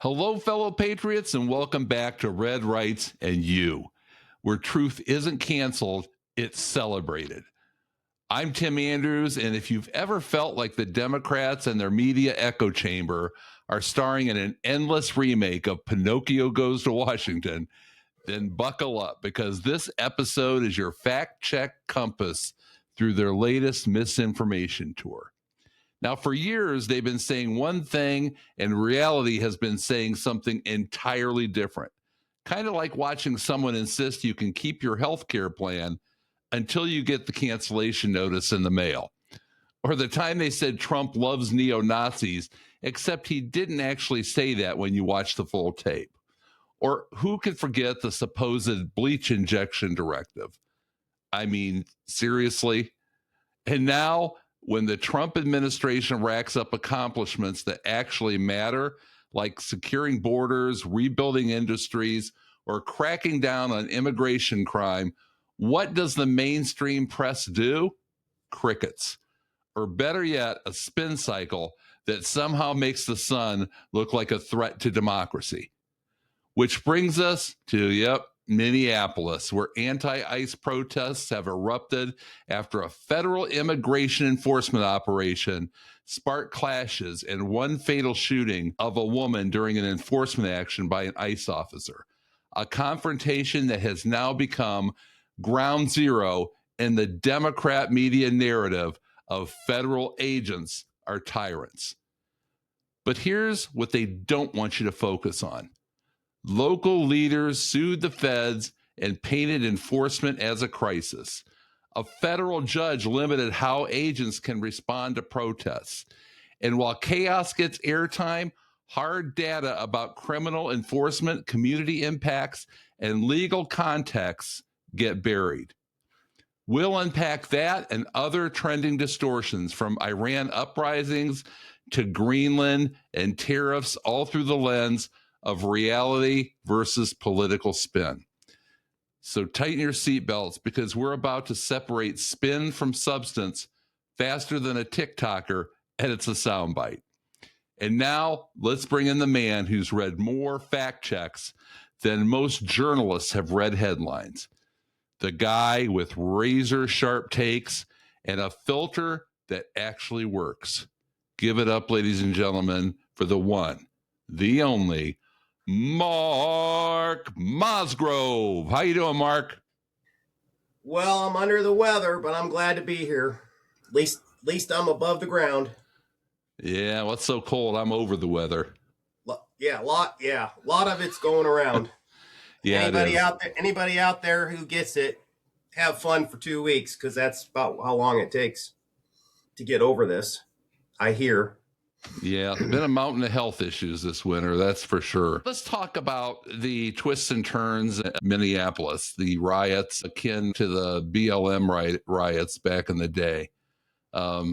Hello, fellow patriots, and welcome back to Red Rights and You, where truth isn't canceled, it's celebrated. I'm Tim Andrews, and if you've ever felt like the Democrats and their media echo chamber are starring in an endless remake of Pinocchio Goes to Washington, then buckle up, because this episode is your fact-check compass through their latest misinformation tour. Now, for years, they've been saying one thing, and reality has been saying something entirely different. Kind of like watching someone insist you can keep your health care plan until you get the cancellation notice in the mail. Or the time they said Trump loves neo-Nazis, except he didn't actually say that when you watch the full tape. Or who could forget the supposed bleach injection directive? I mean, seriously? And now, when the Trump administration racks up accomplishments that actually matter, like securing borders, rebuilding industries, or cracking down on immigration crime, what does the mainstream press do? Crickets. Or better yet, a spin cycle that somehow makes the sun look like a threat to democracy. Which brings us to, Minneapolis, where anti-ICE protests have erupted after a federal immigration enforcement operation sparked clashes and one fatal shooting of a woman during an enforcement action by an ICE officer. A confrontation that has now become ground zero in the Democrat media narrative of federal agents are tyrants. But here's what they don't want you to focus on. Local leaders sued the feds and painted enforcement as a crisis. A federal judge limited how agents can respond to protests. And while chaos gets airtime, hard data about criminal enforcement, community impacts, and legal contexts get buried. We'll unpack that and other trending distortions, from Iran uprisings to Greenland and tariffs, all through the lens of reality versus political spin. So tighten your seatbelts, because we're about to separate spin from substance faster than a TikToker edits a soundbite. And now let's bring in the man who's read more fact checks than most journalists have read headlines. The guy with razor sharp takes and a filter that actually works. Give it up, ladies and gentlemen, for the one, the only, Mark Mosgrove. How you doing, Mark? Well, I'm under the weather, but I'm glad to be here. At least I'm above the ground. Yeah, what's so cold? I'm over the weather. A lot of it's going around. Yeah, anybody out there who gets it, have fun for 2 weeks, because that's about how long it takes to get over this, I hear. Yeah, been a mountain of health issues this winter, that's for sure. Let's talk about the twists and turns in Minneapolis, the riots akin to the BLM riots back in the day. A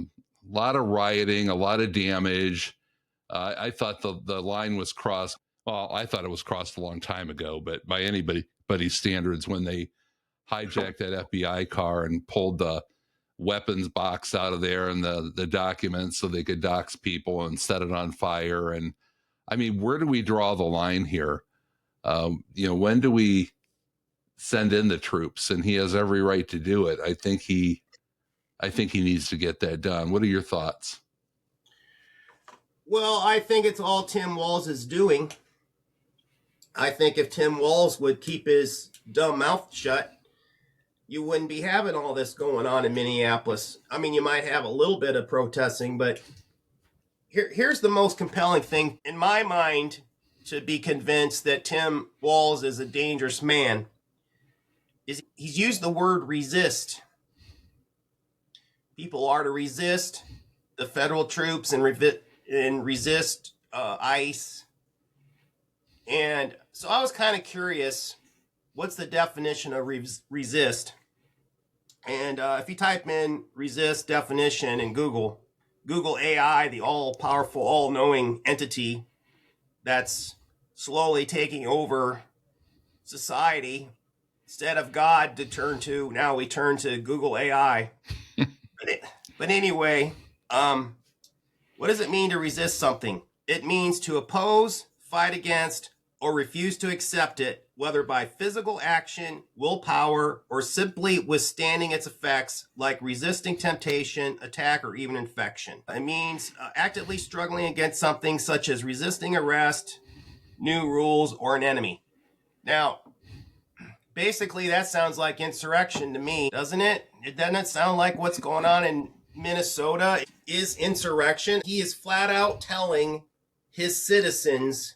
lot of rioting, a lot of damage. I thought the line was crossed. Well, I thought it was crossed a long time ago, but by anybody's standards, when they hijacked that FBI car and pulled the weapons box out of there and the documents so they could dox people and set it on fire. And I mean, where do we draw the line here? When do we send in the troops? And he has every right to do it. I think he needs to get that done. What are your thoughts? Well, I think it's all Tim Walz is doing. I think if Tim Walz would keep his dumb mouth shut, you wouldn't be having all this going on in Minneapolis. I mean, you might have a little bit of protesting, but here's the most compelling thing in my mind to be convinced that Tim Walz is a dangerous man is he's used the word resist. People are to resist the federal troops and resist ICE. And so I was kind of curious, what's the definition of resist? And if you type in resist definition in Google AI, the all-powerful, all-knowing entity that's slowly taking over society, instead of God to turn to, now we turn to Google AI. But anyway, what does it mean to resist something? It means to oppose, fight against, or refuse to accept it, whether by physical action, willpower, or simply withstanding its effects, like resisting temptation, attack, or even infection. It means actively struggling against something such as resisting arrest, new rules, or an enemy. Now, basically, that sounds like insurrection to me, doesn't it? Doesn't it sound like what's going on in Minnesota is insurrection? He is flat out telling his citizens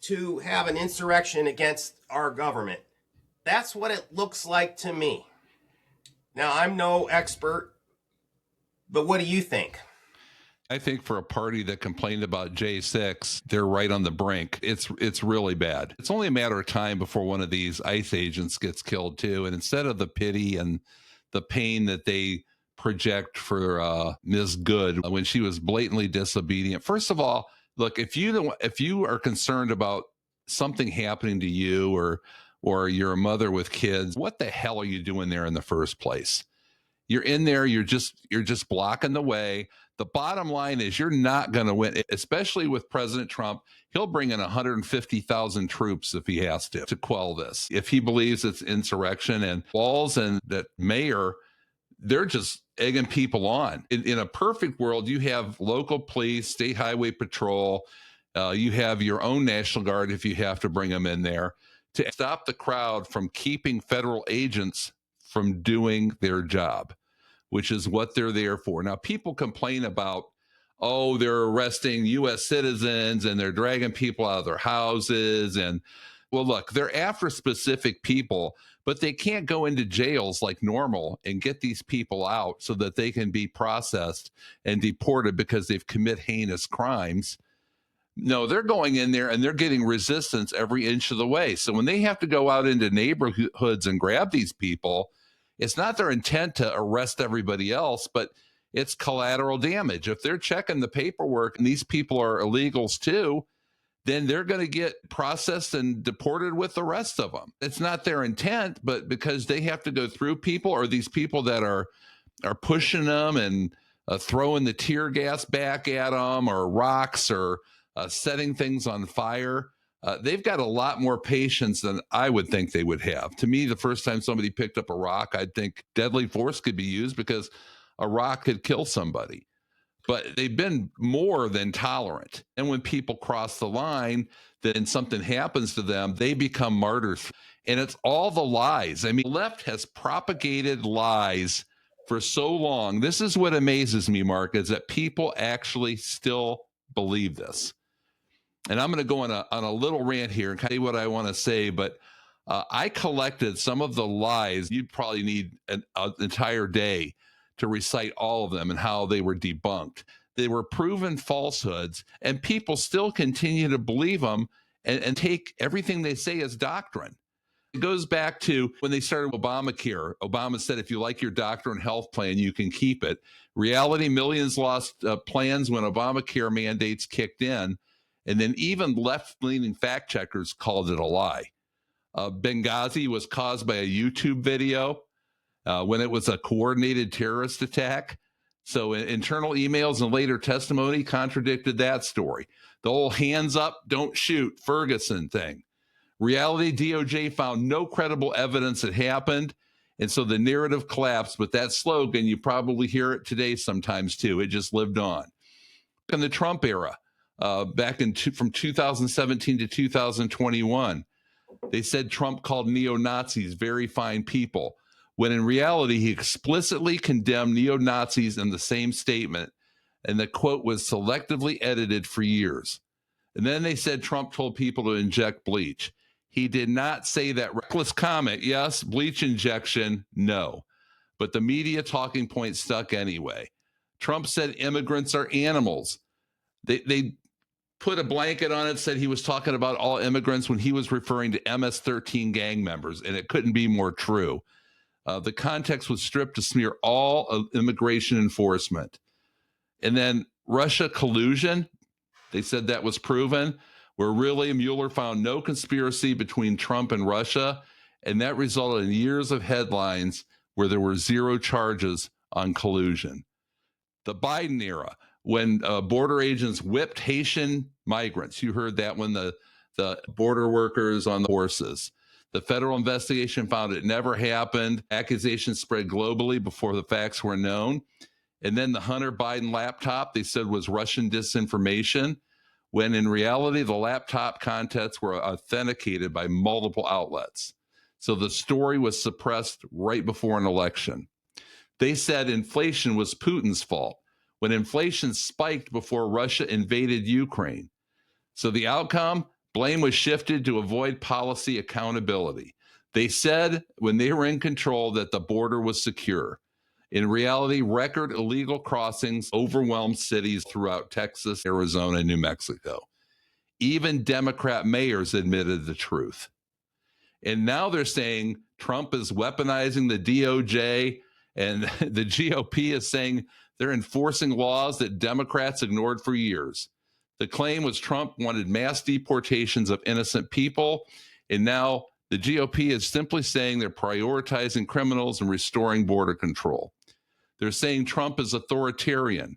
to have an insurrection against our government. That's what it looks like to me. Now, I'm no expert, but what do you think? I think for a party that complained about J6, they're right on the brink. It's really bad. It's only a matter of time before one of these ICE agents gets killed too. And instead of the pity and the pain that they project for Ms. Good when she was blatantly disobedient, first of all, look, if you are concerned about something happening to you or you're a mother with kids, what the hell are you doing there in the first place? You're in there, you're just blocking the way. The bottom line is you're not going to win, especially with President Trump. He'll bring in 150,000 troops if he has to quell this. If he believes it's insurrection, and Walz and that mayor, they're just egging people on. In a perfect world, you have local police, state highway patrol. You have your own National Guard if you have to bring them in there to stop the crowd from keeping federal agents from doing their job, which is what they're there for. Now, people complain about, oh, they're arresting U.S. citizens and they're dragging people out of their houses. And, well, look, they're after specific people, but they can't go into jails like normal and get these people out so that they can be processed and deported because they've commit heinous crimes. No, they're going in there and they're getting resistance every inch of the way. So when they have to go out into neighborhoods and grab these people, it's not their intent to arrest everybody else, but it's collateral damage. If they're checking the paperwork and these people are illegals too, then they're going to get processed and deported with the rest of them. It's not their intent, but because they have to go through people, or these people that are pushing them and throwing the tear gas back at them, or rocks, or setting things on fire. They've got a lot more patience than I would think they would have. To me, the first time somebody picked up a rock, I'd think deadly force could be used because a rock could kill somebody. But they've been more than tolerant. And when people cross the line, then something happens to them, they become martyrs. And it's all the lies. I mean, the left has propagated lies for so long. This is what amazes me, Mark, is that people actually still believe this. And I'm going to go on a little rant here and say what I want to say, but I collected some of the lies. You'd probably need an entire day to recite all of them and how they were debunked. They were proven falsehoods, and people still continue to believe them and take everything they say as doctrine. It goes back to when they started Obamacare. Obama said, if you like your doctor and health plan, you can keep it. Reality, millions lost plans when Obamacare mandates kicked in. And then even left-leaning fact checkers called it a lie. Benghazi was caused by a YouTube video when it was a coordinated terrorist attack. So internal emails and later testimony contradicted that story. The whole hands up, don't shoot Ferguson thing. Reality, DOJ found no credible evidence it happened. And so the narrative collapsed. But that slogan, you probably hear it today sometimes too. It just lived on. In the Trump era, from 2017 to 2021, they said Trump called neo-Nazis very fine people, when in reality, he explicitly condemned neo-Nazis in the same statement, and the quote was selectively edited for years. And then they said Trump told people to inject bleach. He did not say that. Reckless comment, yes. Bleach injection, no. But the media talking point stuck anyway. Trump said immigrants are animals. They put a blanket on it, said he was talking about all immigrants when he was referring to MS-13 gang members, and it couldn't be more true. The context was stripped to smear all of immigration enforcement. And then Russia collusion, they said that was proven, where really Mueller found no conspiracy between Trump and Russia, and that resulted in years of headlines where there were zero charges on collusion. The Biden era, when border agents whipped Haitian migrants. You heard that when the border workers on the horses. The federal investigation found it never happened. Accusations spread globally before the facts were known. And then the Hunter Biden laptop, they said was Russian disinformation, when in reality, the laptop contents were authenticated by multiple outlets. So the story was suppressed right before an election. They said inflation was Putin's fault when inflation spiked before Russia invaded Ukraine. So the outcome, blame was shifted to avoid policy accountability. They said when they were in control that the border was secure. In reality, record illegal crossings overwhelmed cities throughout Texas, Arizona, and New Mexico. Even Democrat mayors admitted the truth. And now they're saying Trump is weaponizing the DOJ, and the GOP is saying they're enforcing laws that Democrats ignored for years. The claim was Trump wanted mass deportations of innocent people, and now the GOP is simply saying they're prioritizing criminals and restoring border control. They're saying Trump is authoritarian.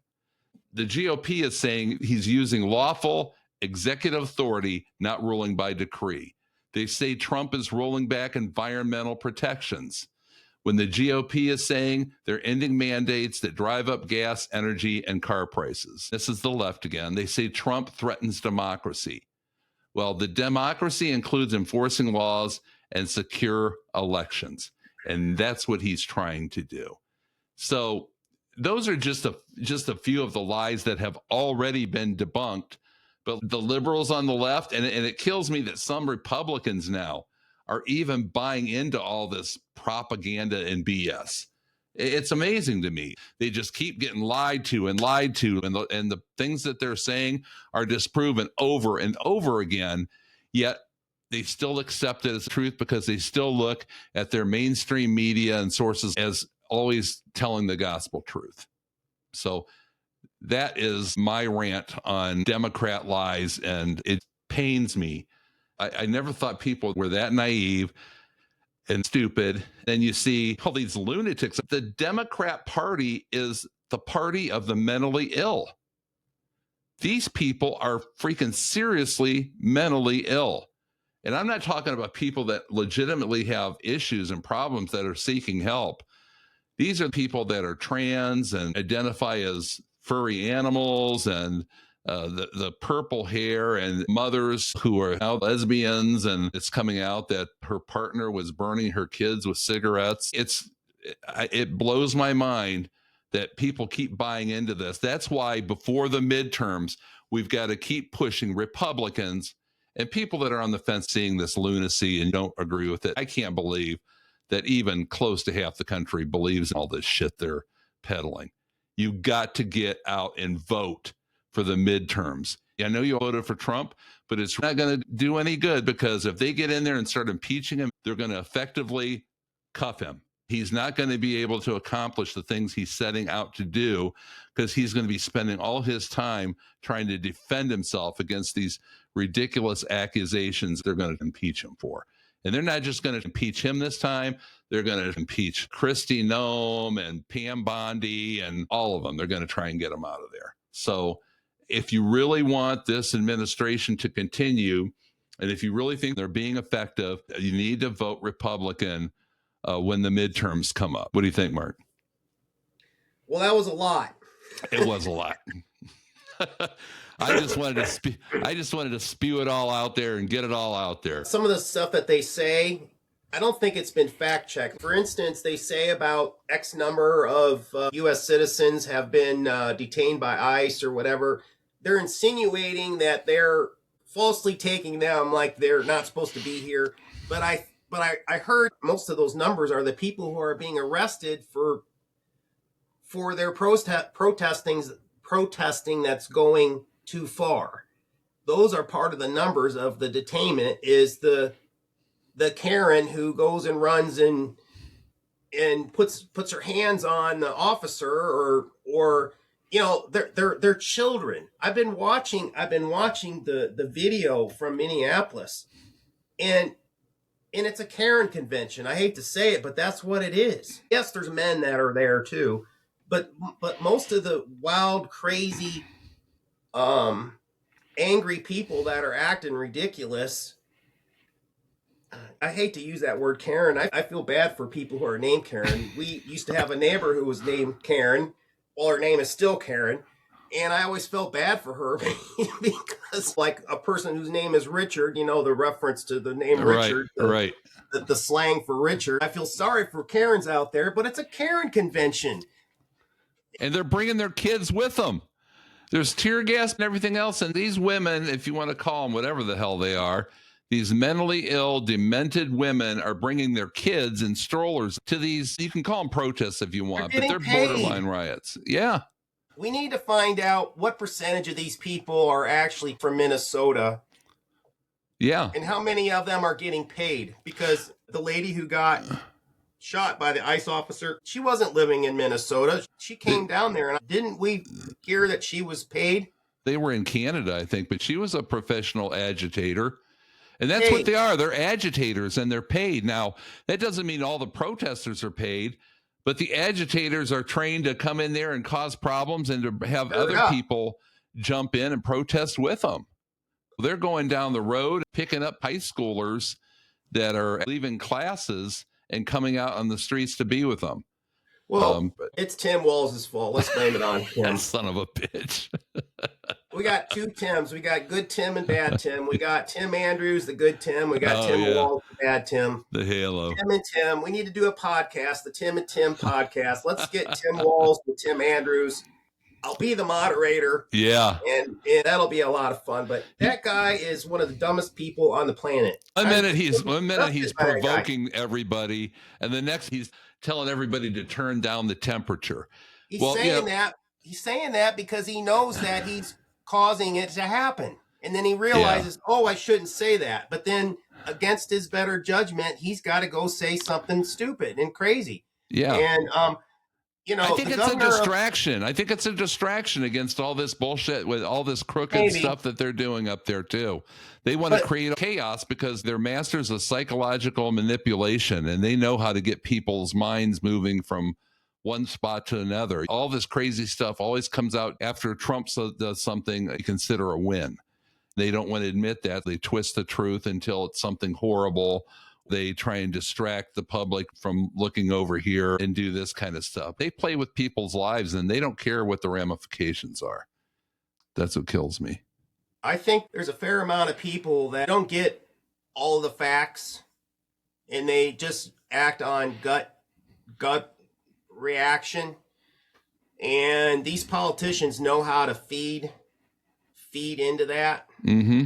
The GOP is saying he's using lawful executive authority, not ruling by decree. They say Trump is rolling back environmental protections, when the GOP is saying they're ending mandates that drive up gas, energy, and car prices. This is the left again. They say Trump threatens democracy. Well, the democracy includes enforcing laws and secure elections, and that's what he's trying to do. So those are just a few of the lies that have already been debunked. But the liberals on the left, and it kills me that some Republicans now are even buying into all this propaganda and BS. It's amazing to me. They just keep getting lied to, and the things that they're saying are disproven over and over again, yet they still accept it as truth because they still look at their mainstream media and sources as always telling the gospel truth. So that is my rant on Democrat lies, and it pains me. I never thought people were that naive and stupid. Then you see all these lunatics. The Democrat Party is the party of the mentally ill. These people are freaking seriously mentally ill. And I'm not talking about people that legitimately have issues and problems that are seeking help. These are people that are trans and identify as furry animals, and the purple hair, and mothers who are now lesbians, and it's coming out that her partner was burning her kids with cigarettes. It blows my mind that people keep buying into this. That's why before the midterms, we've got to keep pushing Republicans and people that are on the fence seeing this lunacy and don't agree with it. I can't believe that even close to half the country believes in all this shit they're peddling. You got to get out and vote for the midterms. I know you voted for Trump, but it's not going to do any good, because if they get in there and start impeaching him, they're going to effectively cuff him. He's not going to be able to accomplish the things he's setting out to do, because he's going to be spending all his time trying to defend himself against these ridiculous accusations they're going to impeach him for. And they're not just going to impeach him this time. They're going to impeach Kristi Noem and Pam Bondi and all of them. They're going to try and get them out of there. So if you really want this administration to continue, and if you really think they're being effective, you need to vote Republican when the midterms come up. What do you think, Mark? Well, that was a lot. It was a lot. I just wanted to spew it all out there and get it all out there. Some of the stuff that they say, I don't think it's been fact checked. For instance, they say about X number of U.S. citizens have been detained by ICE or whatever. They're insinuating that they're falsely taking them like they're not supposed to be here. But I heard most of those numbers are the people who are being arrested for their protesting that's going too far. Those are part of the numbers of the detainment, is the Karen who goes and runs and puts her hands on the officer, or you know, they're children. I've been watching the video from Minneapolis, and it's a Karen convention. I hate to say it, but that's what it is. Yes, there's men that are there too, but most of the wild, crazy, um, angry people that are acting ridiculous. I hate to use that word Karen. I feel bad for people who are named Karen. We used to have a neighbor who was named Karen. Well, her name is still Karen. And I always felt bad for her because, like, a person whose name is Richard, the reference to the name Right, Richard, right. The slang for Richard. I feel sorry for Karens out there, but it's a Karen convention. And they're bringing their kids with them. There's tear gas and everything else. And these women, if you want to call them whatever the hell they are, these mentally ill, demented women are bringing their kids in strollers to these, you can call them protests if you want, but they're borderline riots. Yeah. We need to find out what percentage of these people are actually from Minnesota. Yeah. And how many of them are getting paid? Because the lady who got shot by the ICE officer, she wasn't living in Minnesota. She came down there, and didn't we hear that she was paid? They were in Canada, I think, but she was a professional agitator. And that's what they are. They're agitators, and they're paid. Now, that doesn't mean all the protesters are paid, but the agitators are trained to come in there and cause problems and to have other people jump in and protest with them. They're going down the road, picking up high schoolers that are leaving classes and coming out on the streets to be with them. Well, it's Tim Walls' fault. Let's blame it on him. Son of a bitch. We got two Tims. We got good Tim and bad Tim. We got Tim Andrews, the good Tim. We got Tim Walls, the bad Tim. The halo. Tim and Tim. We need to do a podcast, the Tim and Tim podcast. Let's get Tim Walls with Tim Andrews. I'll be the moderator. Yeah. And that'll be a lot of fun. But that guy is one of the dumbest people on the planet. One minute he's provoking everybody, and the next he's telling everybody to turn down the temperature. He's saying that because he knows that he's causing it to happen. And then he realizes, I shouldn't say that. But then against his better judgment, he's got to go say something stupid and crazy. Yeah. And I think it's a distraction. I think it's a distraction against all this bullshit with all this crooked stuff that they're doing up there too. They want to create chaos because they're masters of psychological manipulation, and they know how to get people's minds moving from one spot to another. All this crazy stuff always comes out after Trump does something they consider a win. They don't want to admit that. They twist the truth until it's something horrible. They try and distract the public from looking over here and do this kind of stuff. They play with people's lives, and they don't care what the ramifications are. That's what kills me. I think there's a fair amount of people that don't get all the facts, and they just act on gut reaction. And these politicians know how to feed into that. Mm-hmm.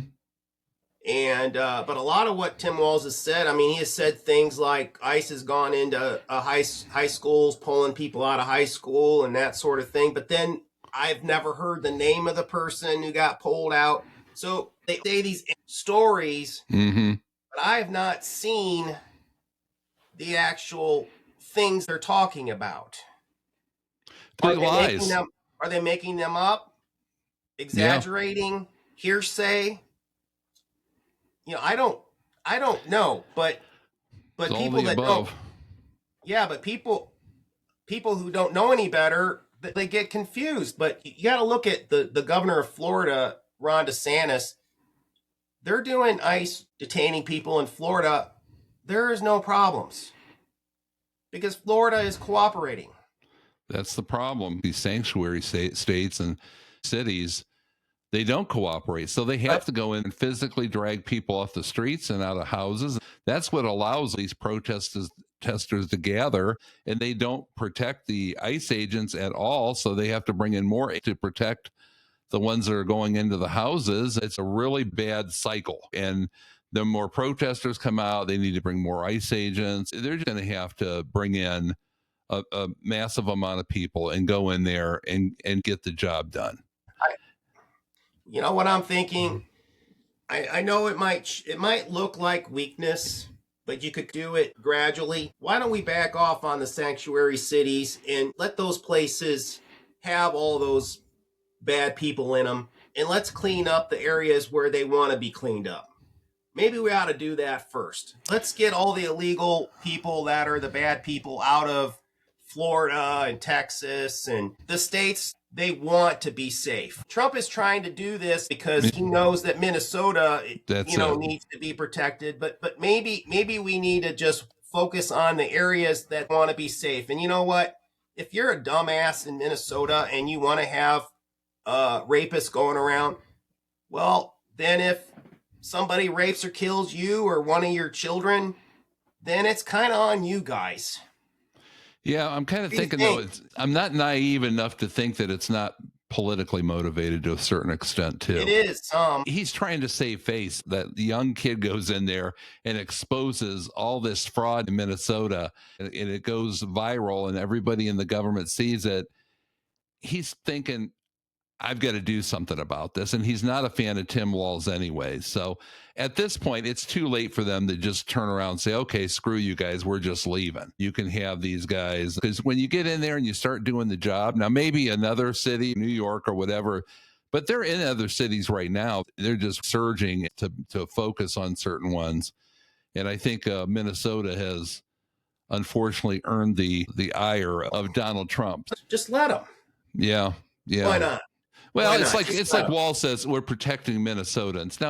And but a lot of what Tim Walls has said, I mean, he has said things like ICE has gone into high schools, pulling people out of high school and that sort of thing. But then I've never heard the name of the person who got pulled out. So they say these stories, but I have not seen the actual things they're talking about. They're lies. Are they making them up? Exaggerating? Hearsay? I don't know, but people that don't, but people who don't know any better, they get confused. But you got to look at the governor of Florida, Ron DeSantis. They're doing ICE detaining people in Florida. There is no problems because Florida is cooperating. That's the problem. These sanctuary states and cities, they don't cooperate. So they have to go in and physically drag people off the streets and out of houses. That's what allows these protesters to gather, and they don't protect the ICE agents at all. So they have to bring in more to protect the ones that are going into the houses. It's a really bad cycle. And the more protesters come out, they need to bring more ICE agents. They're just going to have to bring in a massive amount of people and go in there and get the job done. You know what I'm thinking? I know it might look like weakness, but you could do it gradually. Why don't we back off on the sanctuary cities and let those places have all those bad people in them, and let's clean up the areas where they want to be cleaned up. Maybe we ought to do that first. Let's get all the illegal people that are the bad people out of Florida and Texas and the states, they want to be safe. Trump is trying to do this because he knows that Minnesota, needs to be protected. But maybe we need to just focus on the areas that want to be safe. And you know what? If you're a dumbass in Minnesota and you want to have rapists going around, well, then if somebody rapes or kills you or one of your children, then it's kind of on you guys. Yeah, I'm kind of thinking, though, I'm not naive enough to think that it's not politically motivated to a certain extent, too. It is. He's trying to save face. That young kid goes in there and exposes all this fraud in Minnesota, and it goes viral, and everybody in the government sees it. He's thinking, I've got to do something about this. And he's not a fan of Tim Walz anyway. So at this point, it's too late for them to just turn around and say, okay, screw you guys, we're just leaving. You can have these guys. Because when you get in there and you start doing the job, now maybe another city, New York or whatever, but they're in other cities right now. They're just surging to focus on certain ones. And I think Minnesota has unfortunately earned the ire of Donald Trump. Just let them. Yeah. Why not? Well, it's like Wall says, we're protecting Minnesotans.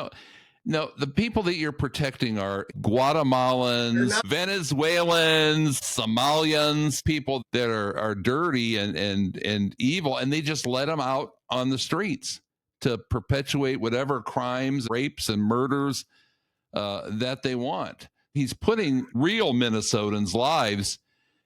No, the people that you're protecting are Guatemalans, Venezuelans, Somalians, people that are dirty and evil, and they just let them out on the streets to perpetuate whatever crimes, rapes, and murders that they want. He's putting real Minnesotans' lives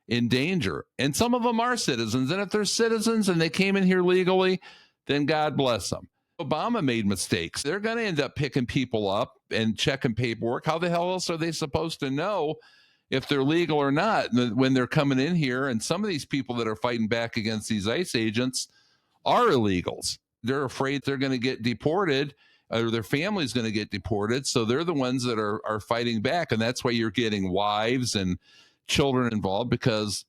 in danger, and some of them are citizens. And if they're citizens and they came in here legally, then God bless them. Obama made mistakes. They're going to end up picking people up and checking paperwork. How the hell else are they supposed to know if they're legal or not when they're coming in here? And some of these people that are fighting back against these ICE agents are illegals. They're afraid they're going to get deported or their family's going to get deported. So they're the ones that are fighting back. And that's why you're getting wives and children involved, because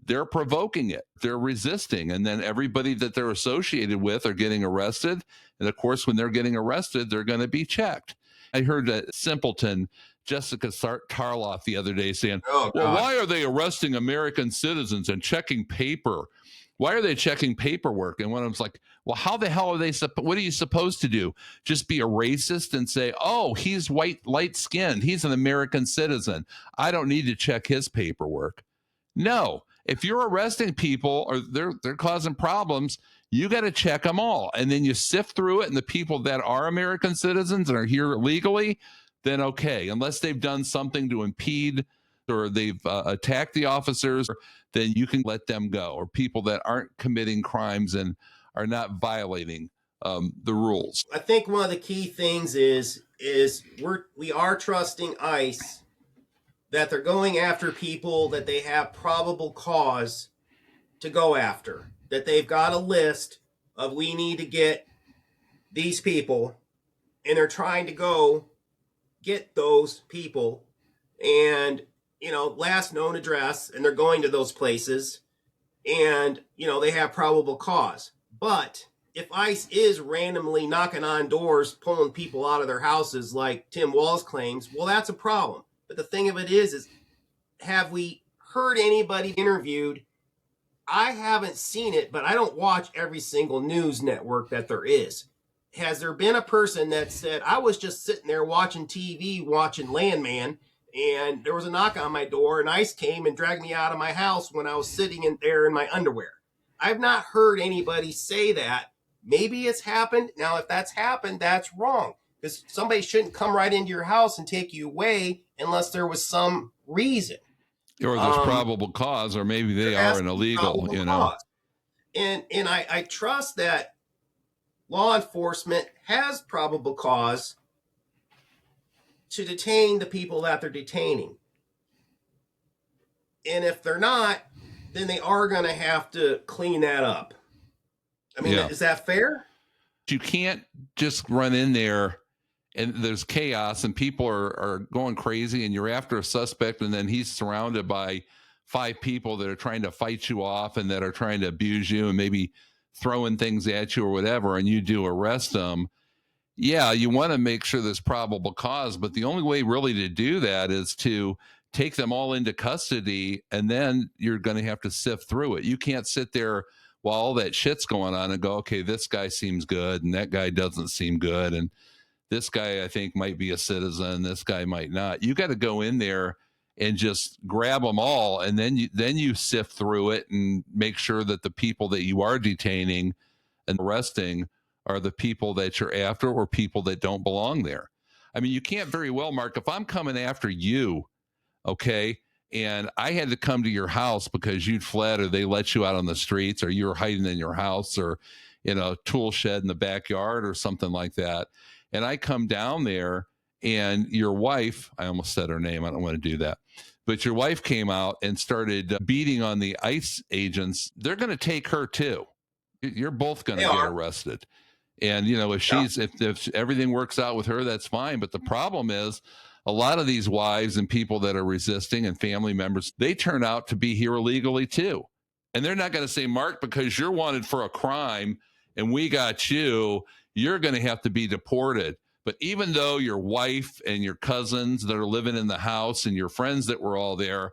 they're provoking it. They're resisting. And then everybody that they're associated with are getting arrested. And of course, when they're getting arrested, they're going to be checked. I heard a simpleton, Jessica Tarloff, the other day saying, well, why are they arresting American citizens and checking paper? Why are they checking paperwork? And one of them's like, well, how the hell are they? What are you supposed to do? Just be a racist and say, oh, he's white, light skinned. He's an American citizen. I don't need to check his paperwork. No. If you're arresting people or they're causing problems, you got to check them all. And then you sift through it. And the people that are American citizens and are here legally, then okay. Unless they've done something to impede or they've attacked the officers, then you can let them go. Or people that aren't committing crimes and are not violating the rules. I think one of the key things is we are trusting ICE that they're going after people that they have probable cause to go after, that they've got a list of we need to get these people, and they're trying to go get those people and, last known address, and they're going to those places and, they have probable cause. But if ICE is randomly knocking on doors, pulling people out of their houses like Tim Walz claims, well, that's a problem. But the thing of it is have we heard anybody interviewed? I haven't seen it, but I don't watch every single news network that there is. Has there been a person that said, I was just sitting there watching TV, watching Landman, and there was a knock on my door, and ICE came and dragged me out of my house when I was sitting in there in my underwear? I've not heard anybody say that. Maybe it's happened. Now, if that's happened, that's wrong. Because somebody shouldn't come right into your house and take you away unless there was some reason. Or there's probable cause, or maybe they are an illegal, cause. And I trust that law enforcement has probable cause to detain the people that they're detaining. And if they're not, then they are going to have to clean that up. I mean, Is that fair? You can't just run in there and there's chaos and people are going crazy and you're after a suspect and then he's surrounded by 5 people that are trying to fight you off and that are trying to abuse you and maybe throwing things at you or whatever, and you do arrest them. Yeah, you want to make sure there's probable cause, but the only way really to do that is to take them all into custody, and then you're going to have to sift through it. You can't sit there while all that shit's going on and go, okay, this guy seems good and that guy doesn't seem good, and this guy I think might be a citizen, this guy might not. You got to go in there and just grab them all, and then you sift through it and make sure that the people that you are detaining and arresting are the people that you're after, or people that don't belong there. I mean, you can't very well, Mark, if I'm coming after you, okay, and I had to come to your house because you'd fled, or they let you out on the streets, or you were hiding in your house, or in a tool shed in the backyard or something like that, and I come down there, and your wife, I almost said her name, I don't want to do that, but your wife came out and started beating on the ICE agents, they're going to take her too. You're both going to get arrested. And, you know, if everything works out with her, that's fine. But the problem is, a lot of these wives and people that are resisting and family members, they turn out to be here illegally too. And they're not going to say, Mark, because you're wanted for a crime and we got you, you're going to have to be deported. But even though your wife and your cousins that are living in the house and your friends that were all there,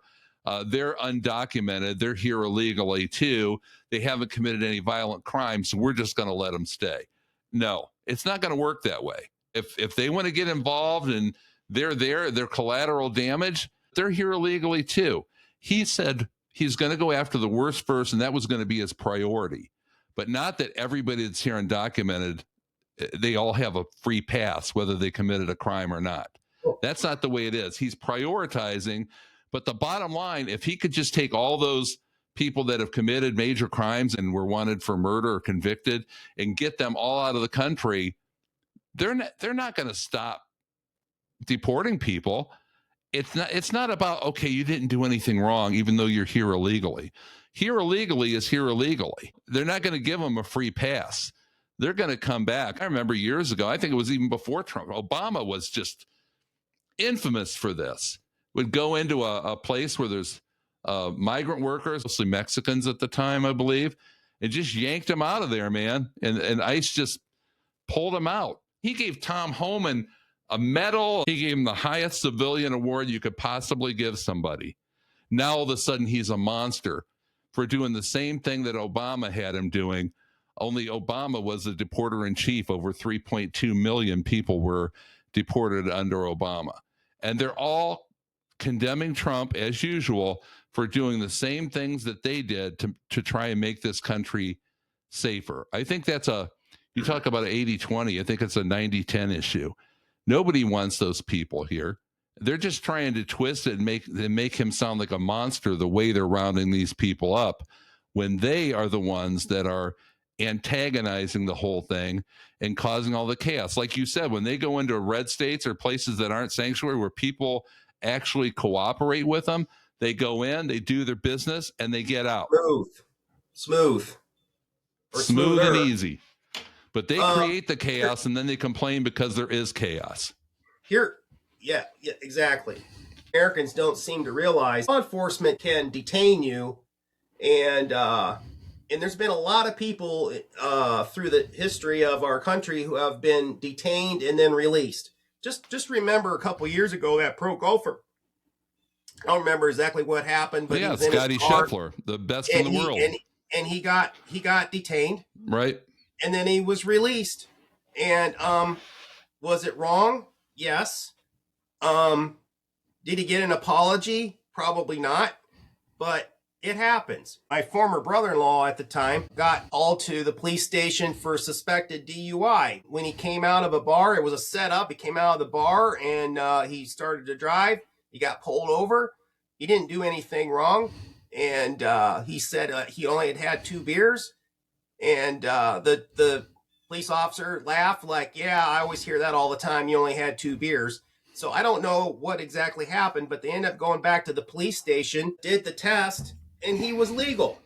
they're undocumented, they're here illegally too, they haven't committed any violent crimes, so we're just going to let them stay. No, it's not going to work that way. If they want to get involved and they're collateral damage, they're here illegally too. He said he's going to go after the worst first, and that was going to be his priority. But not that everybody that's here undocumented, they all have a free pass, whether they committed a crime or not. That's not the way it is. He's prioritizing. But the bottom line, if he could just take all those people that have committed major crimes and were wanted for murder or convicted and get them all out of the country, they're not going to stop deporting people. It's not about, okay, you didn't do anything wrong, even though you're here illegally. Here illegally is here illegally. They're not going to give them a free pass. They're going to come back. I remember years ago, I think it was even before Trump, Obama was just infamous for this. Would go into a place where there's migrant workers, mostly Mexicans at the time, I believe, and just yanked them out of there, man. And ICE just pulled them out. He gave Tom Homan a medal. He gave him the highest civilian award you could possibly give somebody. Now all of a sudden he's a monster for doing the same thing that Obama had him doing. Only Obama was the deporter in chief. Over 3.2 million people were deported under Obama. And they're all condemning Trump, as usual, for doing the same things that they did to try and make this country safer. I think you talk about an 80-20, I think it's a 90-10 issue. Nobody wants those people here. They're just trying to twist it and make him sound like a monster the way they're rounding these people up, when they are the ones that are antagonizing the whole thing and causing all the chaos. Like you said, when they go into red states or places that aren't sanctuary, where people actually cooperate with them, they go in, they do their business, and they get out. Smooth and easy. But they create the chaos, and then they complain because there is chaos. Yeah, exactly. Americans don't seem to realize law enforcement can detain you, and there's been a lot of people through the history of our country who have been detained and then released. Just remember a couple years ago, that pro golfer. I don't remember exactly what happened, but Scotty Scheffler, the best in the world, and he got detained, right? And then he was released. And was it wrong? Yes. Did he get an apology? Probably not. But it happens. My former brother-in-law at the time got called to the police station for suspected DUI. When he came out of a bar, it was a setup. He came out of the bar and he started to drive. He got pulled over. He didn't do anything wrong. And he said he only had 2 beers. And the police officer laughed like, yeah, I always hear that all the time. You only had 2 beers. So I don't know what exactly happened, but they ended up going back to the police station, did the test, and he was legal.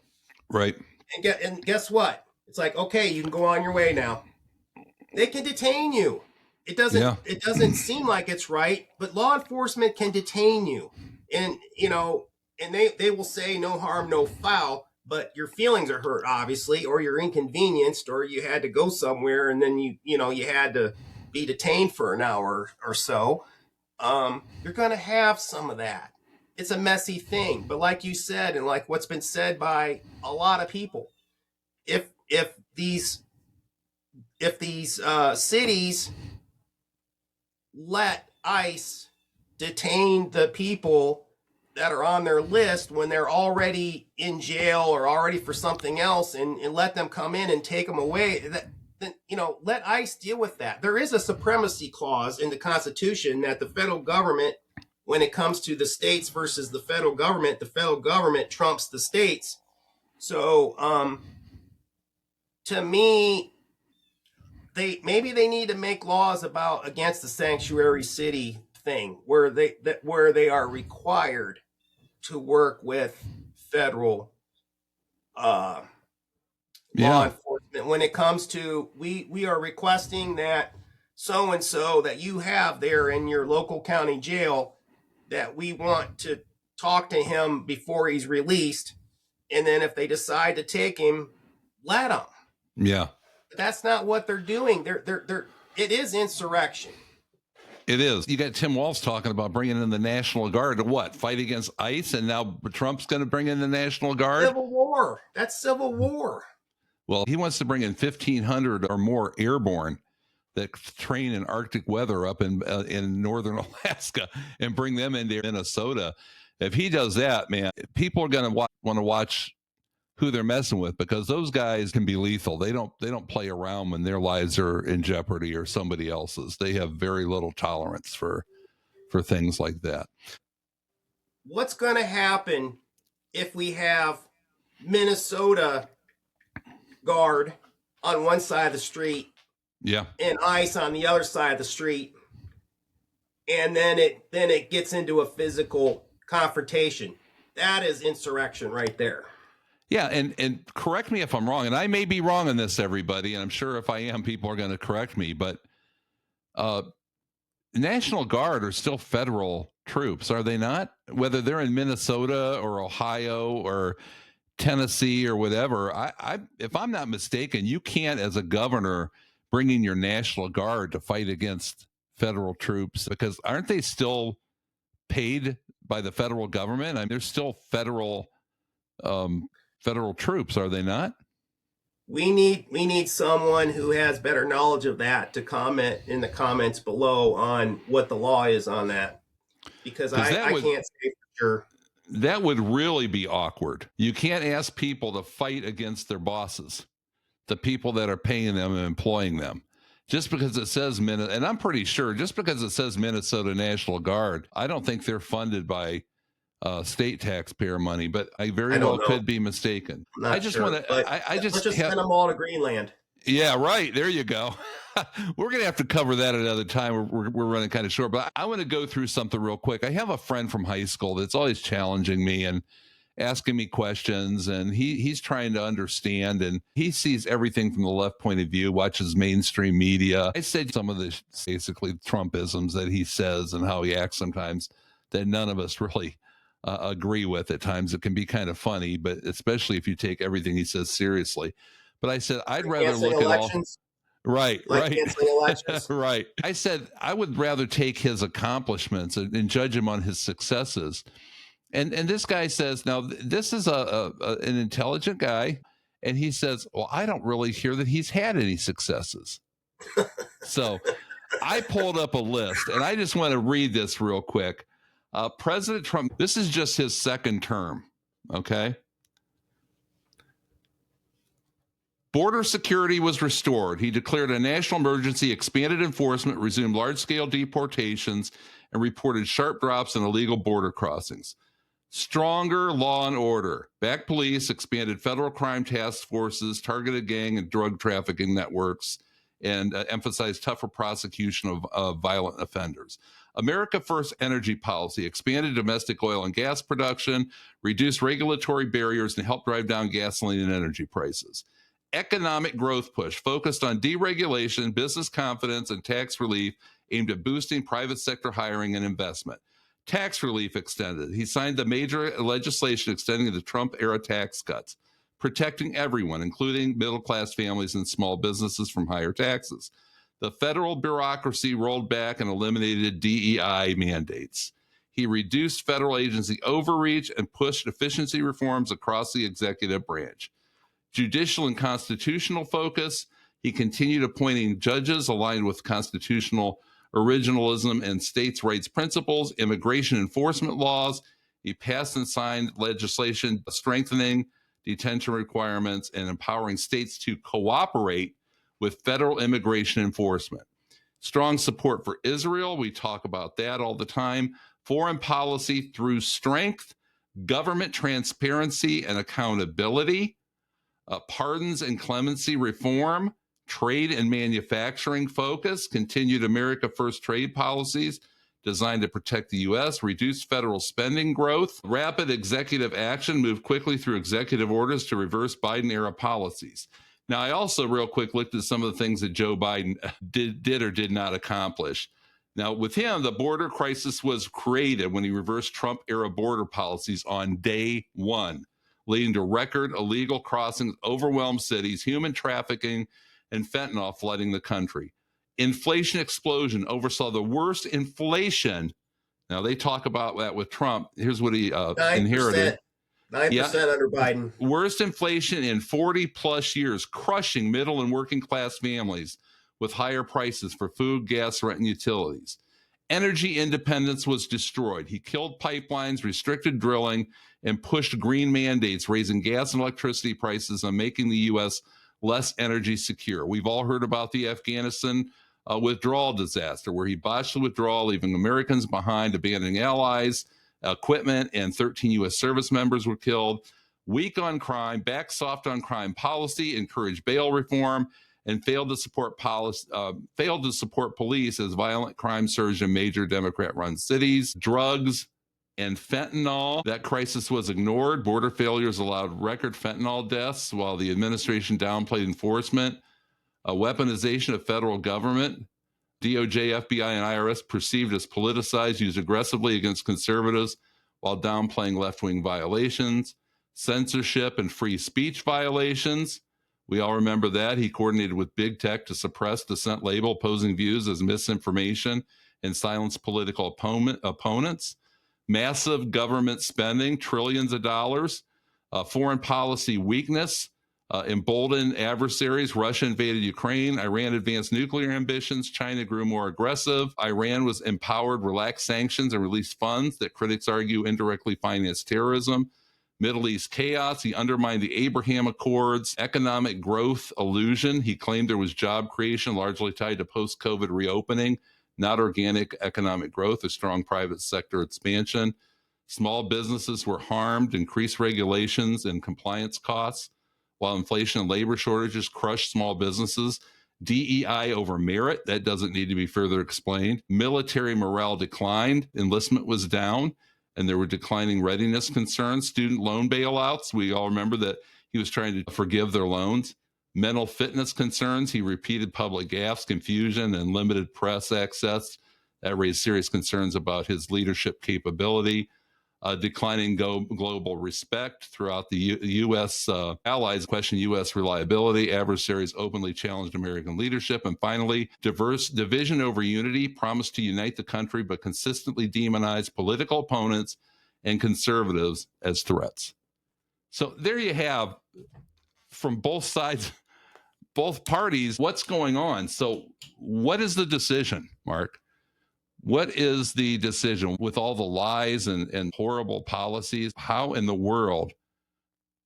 Right. And guess what? It's like, okay, you can go on your way now. They can detain you. It doesn't seem like it's right, but law enforcement can detain you. And, and they will say no harm, no foul, but your feelings are hurt, obviously, or you're inconvenienced, or you had to go somewhere and then you had to be detained for an hour or so. You're going to have some of that. it's a messy thing. But like you said, and like what's been said by a lot of people, if these cities let ICE detain the people that are on their list when they're already in jail or already for something else, and let them come in and take them away, then let ICE deal with that. There is a supremacy clause in the Constitution that the federal government, when it comes to the states versus the federal government trumps the states. So to me, they need to make laws against the sanctuary city thing, where they are required to work with federal law enforcement when it comes to, we are requesting that so and so that you have there in your local county jail, that we want to talk to him before he's released, and then if they decide to take him, let him. Yeah. That's not what they're doing. It is insurrection. It is. You got Tim Walz talking about bringing in the National Guard to what? Fight against ICE, and now Trump's going to bring in the National Guard? Civil war. That's civil war. Well, he wants to bring in 1,500 or more airborne that train in Arctic weather up in northern Alaska and bring them into Minnesota. If he does that, man, people are going to want to watch who they're messing with, because those guys can be lethal. They don't play around when their lives are in jeopardy or somebody else's. They have very little tolerance for things like that. What's going to happen if we have Minnesota Guard on one side of the street, and ICE on the other side of the street, and then it gets into a physical confrontation? That is insurrection right there. Yeah, and correct me if I'm wrong, and I may be wrong on this, everybody, and I'm sure if I am, people are going to correct me, but National Guard are still federal troops, are they not? Whether they're in Minnesota or Ohio or Tennessee or whatever, if I'm not mistaken, you can't, as a governor, bring in your National Guard to fight against federal troops, because aren't they still paid by the federal government? I mean, they're still federal troops, are they not? We need someone who has better knowledge of that to comment in the comments below on what the law is on that, because I can't say for sure. That would really be awkward. You can't ask people to fight against their bosses, the people that are paying them and employing them. Just because it says and I'm pretty sure just because it says Minnesota National Guard, I don't think they're funded by state taxpayer money, but I very well could be mistaken. I just want to, let's just send them all to Greenland. Yeah, right. There you go. We're going to have to cover that another time. We're running kind of short, but I want to go through something real quick. I have a friend from high school that's always challenging me and asking me questions, and he's trying to understand, and he sees everything from the left point of view, watches mainstream media. I said some of the basically Trumpisms that he says and how he acts sometimes that none of us really agree with. At times it can be kind of funny, but especially if you take everything he says seriously. But I said, I'd rather look elections. At all. Right. Right. I said, I would rather take his accomplishments and judge him on his successes. And this guy says, now this is an intelligent guy. And he says, well, I don't really hear that he's had any successes. So I pulled up a list, and I just want to read this real quick. President Trump, this is just his second term. Okay. Border security was restored. He declared a national emergency, expanded enforcement, resumed large-scale deportations, and reported sharp drops in illegal border crossings. Stronger law and order. Backed police, expanded federal crime task forces, targeted gang and drug trafficking networks, and emphasized tougher prosecution of violent offenders. America First energy policy, expanded domestic oil and gas production, reduced regulatory barriers, and helped drive down gasoline and energy prices. Economic growth push focused on deregulation, business confidence, and tax relief aimed at boosting private sector hiring and investment. Tax relief extended. He signed the major legislation extending the Trump-era tax cuts, protecting everyone, including middle-class families and small businesses, from higher taxes. The federal bureaucracy rolled back and eliminated DEI mandates. He reduced federal agency overreach and pushed efficiency reforms across the executive branch. Judicial and constitutional focus. He continued appointing judges aligned with constitutional originalism and states' rights principles, immigration enforcement laws. He passed and signed legislation strengthening detention requirements and empowering states to cooperate with federal immigration enforcement. Strong support for Israel. We talk about that all the time. Foreign policy through strength, government transparency and accountability, pardons and clemency reform, trade and manufacturing focus, continued America First trade policies designed to protect the U.S., reduce federal spending growth, rapid executive action, moved quickly through executive orders to reverse Biden-era policies. Now, I also real quick looked at some of the things that Joe Biden did or did not accomplish. Now, with him, the border crisis was created when he reversed Trump-era border policies on day one, leading to record illegal crossings, overwhelmed cities, human trafficking, and fentanyl flooding the country. Inflation explosion, oversaw the worst inflation. Now, they talk about that with Trump. Here's what he inherited. 9% under Biden. Worst inflation in 40 plus years, crushing middle and working class families with higher prices for food, gas, rent, and utilities. Energy independence was destroyed. He killed pipelines, restricted drilling, and pushed green mandates, raising gas and electricity prices and making the U.S. less energy secure. We've all heard about the Afghanistan withdrawal disaster, where he botched the withdrawal, leaving Americans behind, abandoning allies, equipment, and 13 U.S. service members were killed. Weak on crime, back soft on crime policy, encouraged bail reform, and failed to support police as violent crime surged in major Democrat-run cities. Drugs and fentanyl, that crisis was ignored. Border failures allowed record fentanyl deaths while the administration downplayed enforcement. A weaponization of federal government. DOJ, FBI, and IRS perceived as politicized, used aggressively against conservatives while downplaying left-wing violations. Censorship and free speech violations. We all remember that. He coordinated with big tech to suppress dissent label opposing views as misinformation and silence political opponents. Massive government spending, trillions of dollars. Foreign policy weakness. Emboldened adversaries. Russia invaded Ukraine. Iran advanced nuclear ambitions. China grew more aggressive. Iran was empowered, relaxed sanctions, and released funds that critics argue indirectly financed terrorism. Middle East chaos. He undermined the Abraham Accords. Economic growth illusion. He claimed there was job creation largely tied to post-COVID reopening, not organic economic growth or strong private sector expansion. Small businesses were harmed, increased regulations and compliance costs, while inflation and labor shortages crushed small businesses. DEI over merit, that doesn't need to be further explained. Military morale declined, enlistment was down, and there were declining readiness concerns. Student loan bailouts, we all remember that he was trying to forgive their loans. Mental fitness concerns, he repeated public gaffes, confusion, and limited press access. That raised serious concerns about his leadership capability. Declining global respect throughout the U.S. Allies questioned U.S. reliability. Adversaries openly challenged American leadership. And finally, division over unity, promised to unite the country, but consistently demonized political opponents and conservatives as threats. So there you have, from both sides, both parties, what's going on. So what is the decision, Mark? What is the decision with all the lies and horrible policies? How in the world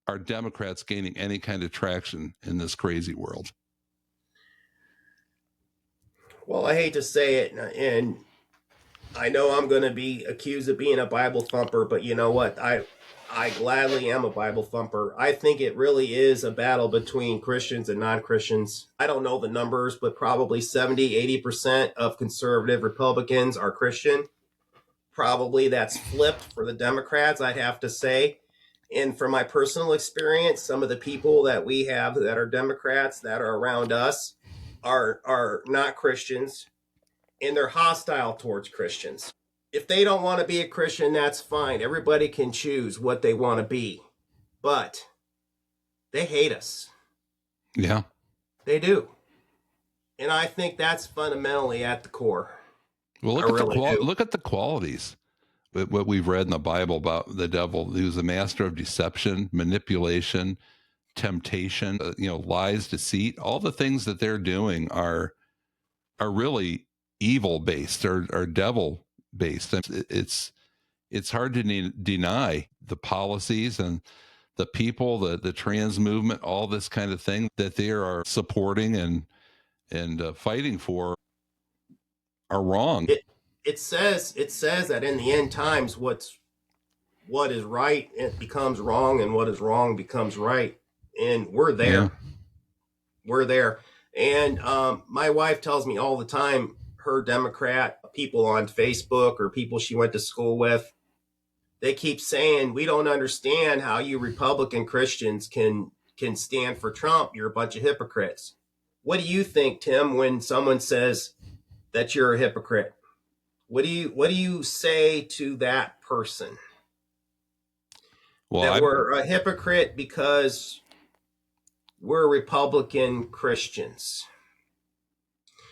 are Democrats gaining any kind of traction in this crazy world? Well, I hate to say it, and I know I'm going to be accused of being a Bible thumper, but you know what? I gladly am a Bible thumper. I think it really is a battle between Christians and non-Christians. I don't know the numbers, but probably 70-80% of conservative Republicans are Christian. Probably that's flipped for the Democrats, I'd have to say. And from my personal experience, some of the people that we have that are Democrats that are around us are not Christians, and they're hostile towards Christians. If they don't want to be a Christian, that's fine. Everybody can choose what they want to be. But they hate us. Yeah. They do. And I think that's fundamentally at the core. Well, look at the qualities. what we've read in the Bible about the devil, who's the master of deception, manipulation, temptation, lies, deceit. All the things that they're doing are really evil based, or devil based. It's hard to deny the policies and the people, the trans movement, all this kind of thing that they are supporting and fighting for are wrong. It says that in the end times, what is right, it becomes wrong, and what is wrong becomes right, and we're there. Yeah. We're there. And my wife tells me all the time, her Democrat people on Facebook or people she went to school with, they keep saying, we don't understand how you Republican Christians can stand for Trump. You're a bunch of hypocrites. What do you think, Tim, when someone says that you're a hypocrite? What do you say to that person? Well, that we're a hypocrite because we're Republican Christians.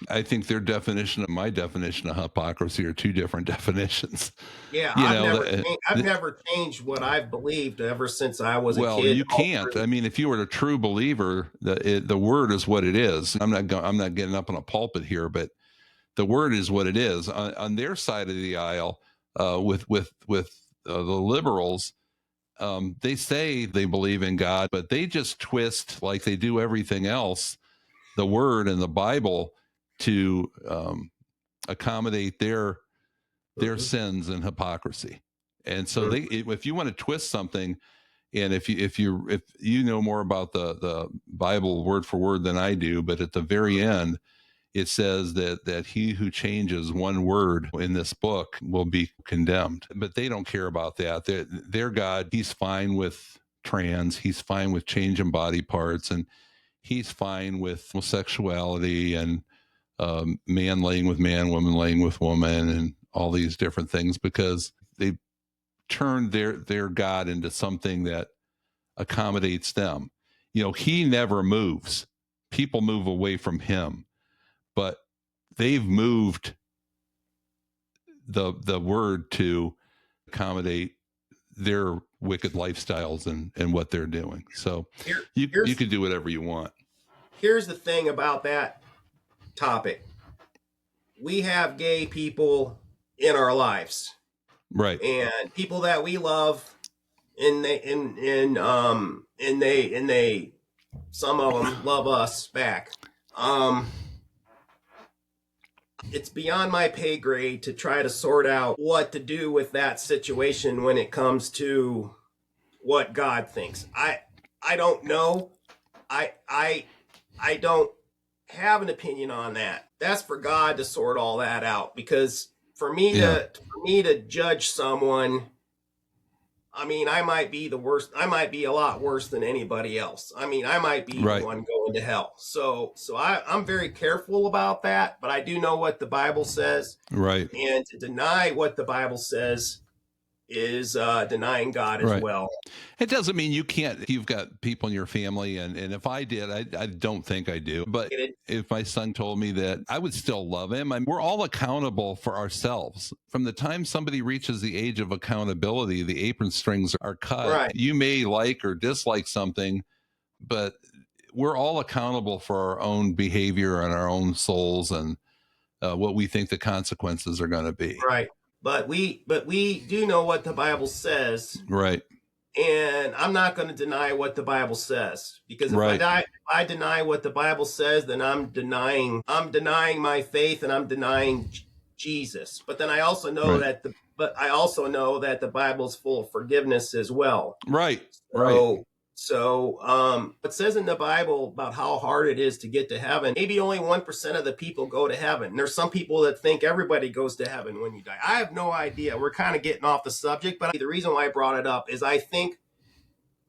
I think their definition of my definition of hypocrisy are two different definitions. Yeah, I've never changed what I've believed ever since I was a kid. Well, you can't. I mean, if you were a true believer, the word is what it is. I'm not getting up on a pulpit here, but the word is what it is. On their side of the aisle, with the liberals, they say they believe in God, but they just twist, like they do everything else, the word and the Bible to accommodate their sins and hypocrisy. And so if you want to twist something, and if you know more about the Bible word for word than I do, but at the very end, it says that he who changes one word in this book will be condemned. But they don't care about that. Their God, he's fine with trans, he's fine with changing body parts, and he's fine with homosexuality and man laying with man, woman laying with woman, and all these different things, because they turned their God into something that accommodates them. He never moves. People move away from him, but they've moved the word to accommodate their wicked lifestyles and what they're doing. So you can do whatever you want. Here's the thing about that topic. We have gay people in our lives, right? And people that we love, and they some of them love us back. It's beyond my pay grade to try to sort out what to do with that situation when it comes to what God thinks. I don't know. I don't have an opinion on that. That's for God to sort all that out, because for me to judge someone, I mean, I might be the worst. I might be a lot worse than anybody else. I mean, I might be the one going to hell. So I'm very careful about that, but I do know what the Bible says. Right. And to deny what the Bible says is denying God as well. It doesn't mean you can't. You've got people in your family, and if I did, I don't think I do, but if my son told me that, I would still love him. And we're all accountable for ourselves. From the time somebody reaches the age of accountability, the apron strings are cut. Right. You may like or dislike something, but we're all accountable for our own behavior and our own souls and what we think the consequences are going to be. Right. But we do know what the Bible says. Right. And I'm not going to deny what the Bible says, because if I deny what the Bible says, then I'm denying my faith, and I'm denying Jesus. But then I also know that the Bible is full of forgiveness as well. Right. So it says in the Bible about how hard it is to get to heaven. Maybe only 1% of the people go to heaven. And there's some people that think everybody goes to heaven when you die. I have no idea. We're kind of getting off the subject, but the reason why I brought it up is I think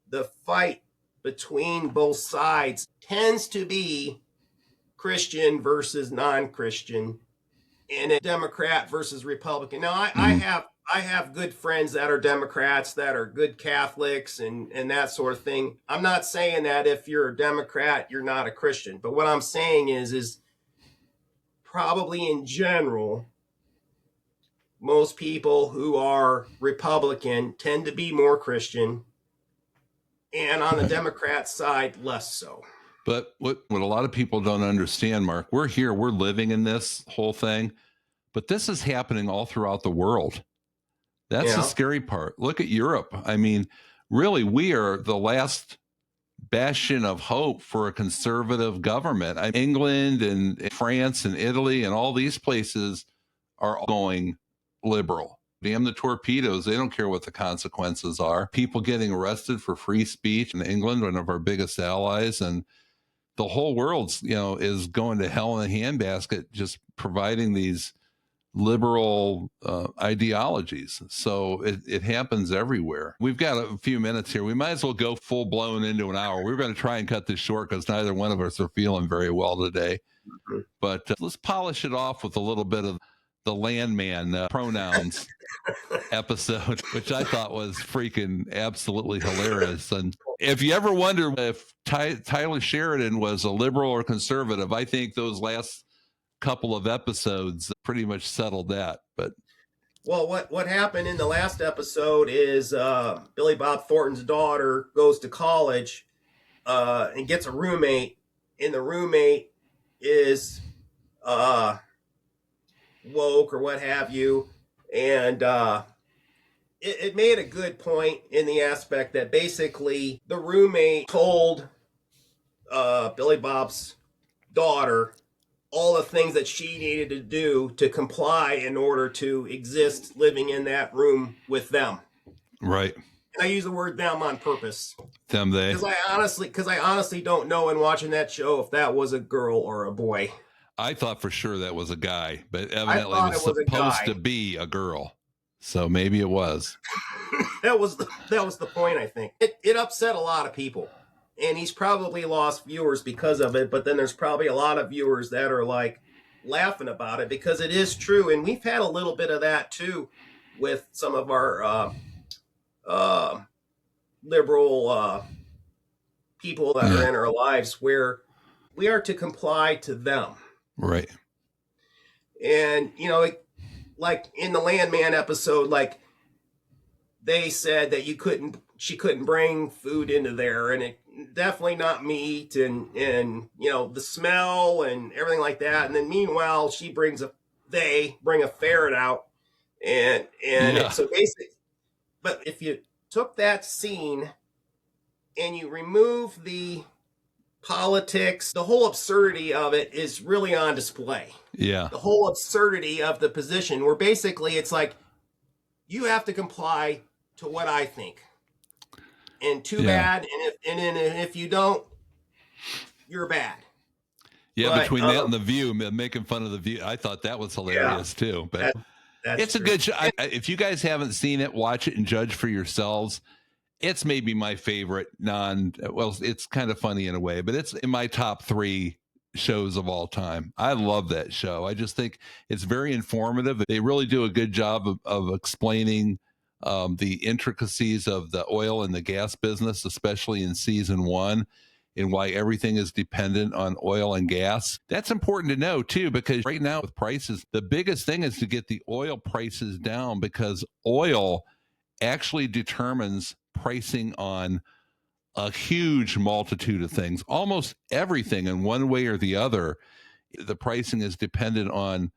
the fight between both sides tends to be Christian versus non-Christian, and a Democrat versus Republican. Now, I have good friends that are Democrats, that are good Catholics and that sort of thing. I'm not saying that if you're a Democrat, you're not a Christian. But what I'm saying is probably in general, most people who are Republican tend to be more Christian, and on the Democrat side, less so. But what a lot of people don't understand, Mark, we're here, we're living in this whole thing, but this is happening all throughout the world. That's the scary part. Look at Europe. I mean, really, we are the last bastion of hope for a conservative government. England and France and Italy and all these places are going liberal. Damn the torpedoes. They don't care what the consequences are. People getting arrested for free speech in England, one of our biggest allies, and the whole world's, is going to hell in a handbasket, just providing these liberal ideologies. So it happens everywhere. We've got a few minutes here. We might as well go full blown into an hour. We're going to try and cut this short because neither one of us are feeling very well today. But let's polish it off with a little bit of the landman pronouns episode, which I thought was freaking absolutely hilarious. And if you ever wonder if Tyler Sheridan was a liberal or conservative, I think those last couple of episodes pretty much settled that. But well, what happened in the last episode is Billy Bob Thornton's daughter goes to college and gets a roommate, and the roommate is woke or what have you, and it made a good point in the aspect that basically the roommate told Billy Bob's daughter all the things that she needed to do to comply in order to exist living in that room with them. Right. And I use the word them on purpose. Them, they. Because I honestly don't know in watching that show if that was a girl or a boy. I thought for sure that was a guy, but evidently it was supposed to be a girl. So maybe it was. that was the point, I think. It upset a lot of people. And he's probably lost viewers because of it, but then there's probably a lot of viewers that are like laughing about it because it is true. And we've had a little bit of that too with some of our liberal people that are in our lives where we are to comply to them. Right. And, like in the Landman episode, like they said that she couldn't bring food into there, and it definitely not meat and the smell and everything like that. And then meanwhile, they bring a ferret out and so basically, but if you took that scene and you remove the politics, the whole absurdity of it is really on display. Yeah. The whole absurdity of the position where basically it's like, you have to comply to what I think. And too bad. And if you don't, you're bad. Yeah, but, between that and The View, making fun of The View, I thought that was hilarious too. But it's true. A good show. If you guys haven't seen it, watch it and judge for yourselves. It's maybe my favorite it's kind of funny in a way, but it's in my top 3 shows of all time. I love that show. I just think it's very informative. They really do a good job of explaining the intricacies of the oil and the gas business, especially in season 1, and why everything is dependent on oil and gas. That's important to know too, because right now with prices, the biggest thing is to get the oil prices down, because oil actually determines pricing on a huge multitude of things, almost everything in one way or the other. The pricing is dependent on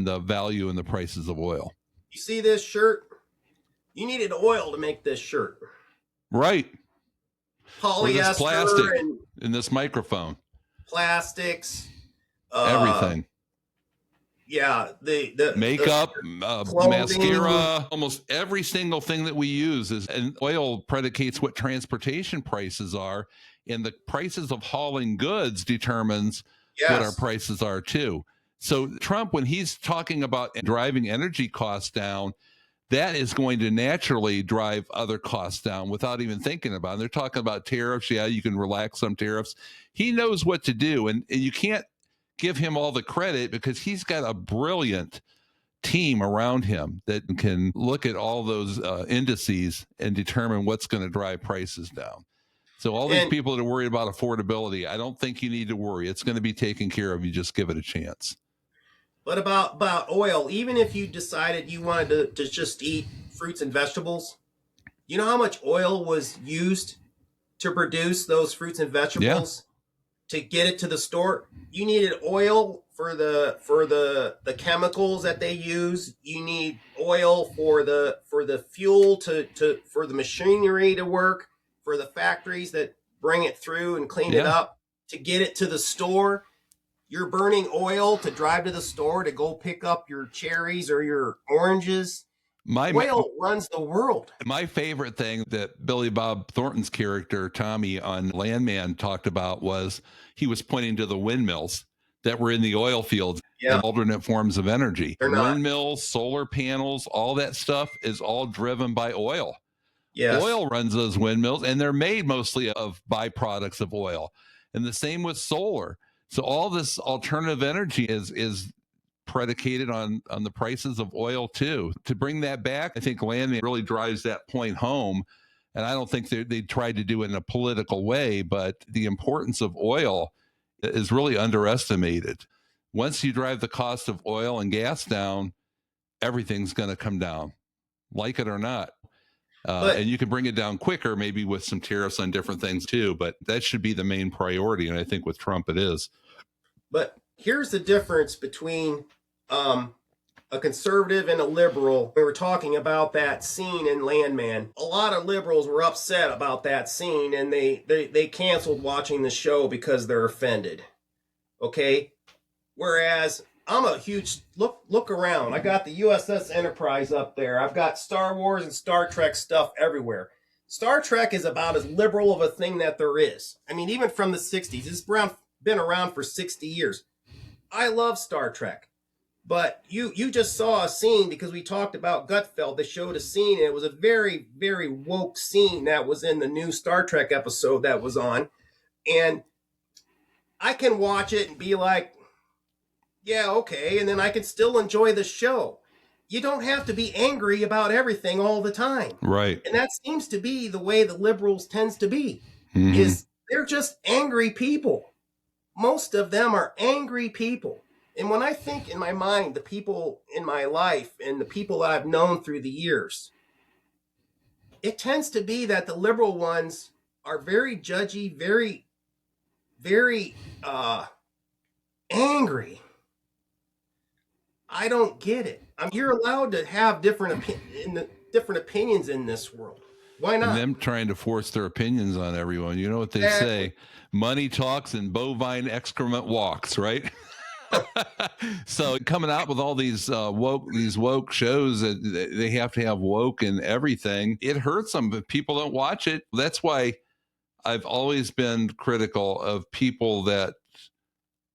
the value and the prices of oil. You see this shirt? You needed oil to make this shirt. Right. Polyester. Or this plastic in this microphone. Plastics. Everything. Yeah, the makeup, mascara, almost every single thing that we use and oil predicates what transportation prices are, and the prices of hauling goods determines what our prices are too. So Trump, when he's talking about driving energy costs down, that is going to naturally drive other costs down without even thinking about it. They're talking about tariffs. Yeah, you can relax some tariffs. He knows what to do, and you can't give him all the credit because he's got a brilliant team around him that can look at all those indices and determine what's going to drive prices down. So all these people that are worried about affordability, I don't think you need to worry. It's going to be taken care of. You just give it a chance. But about oil, even if you decided you wanted to just eat fruits and vegetables, you know how much oil was used to produce those fruits and Yeah. vegetables to get it to the store? You needed oil for the chemicals that they use. You need oil for the fuel to for the machinery to work, for the factories that bring it through and clean it Yeah. up to get it to the store. You're burning oil to drive to the store to go pick up your cherries or your oranges. My Oil runs the world. My favorite thing that Billy Bob Thornton's character, Tommy, on Landman talked about was he was pointing to the windmills that were in the oil fields Yeah, and alternate forms of energy. they're not. Windmills, solar panels, all that stuff is all driven by oil. Yes. Oil runs those windmills, and they're made mostly of byproducts of oil. And the same with solar. So all this alternative energy is predicated on the prices of oil too. To bring that back, I think Landman really drives that point home. And I don't think they tried to do it in a political way, but the importance of oil is really underestimated. Once you drive the cost of oil and gas down, everything's going to come down, like it or not. But And you can bring it down quicker, maybe with some tariffs on different things too. But that should be the main priority. And I think with Trump, it is. but here's the difference between a conservative and a liberal. We were talking about that scene in Landman. A lot of liberals were upset about that scene, and they canceled watching the show because they're offended. Okay? Whereas I'm a huge look around. I got the USS Enterprise up there. I've got Star Wars and Star Trek stuff everywhere. Star Trek is about as liberal of a thing that there is. I mean, even from the 60s. It's been around for 60 years. I love Star Trek. But you just saw a scene because we talked about Gutfeld. They showed a scene, and it was a very, very woke scene that was in the new Star Trek episode that was on. And I can watch it and be like, yeah, okay. And then I can still enjoy the show. You don't have to be angry about everything all the time. Right. And that seems to be the way the liberals tends to be, Mhm. is they're just angry people. Most of them are angry people. And when I think in my mind, the people in my life and the people that I've known through the years, it tends to be that the liberal ones are very judgy, very, very angry. I don't get it. You're allowed to have different opinions in this world. Why not? And them trying to force their opinions on everyone. You know what they say? Money talks and bovine excrement walks, right? So coming out with all these woke shows that they have to have woke and everything, it hurts them if people don't watch it. That's why I've always been critical of people that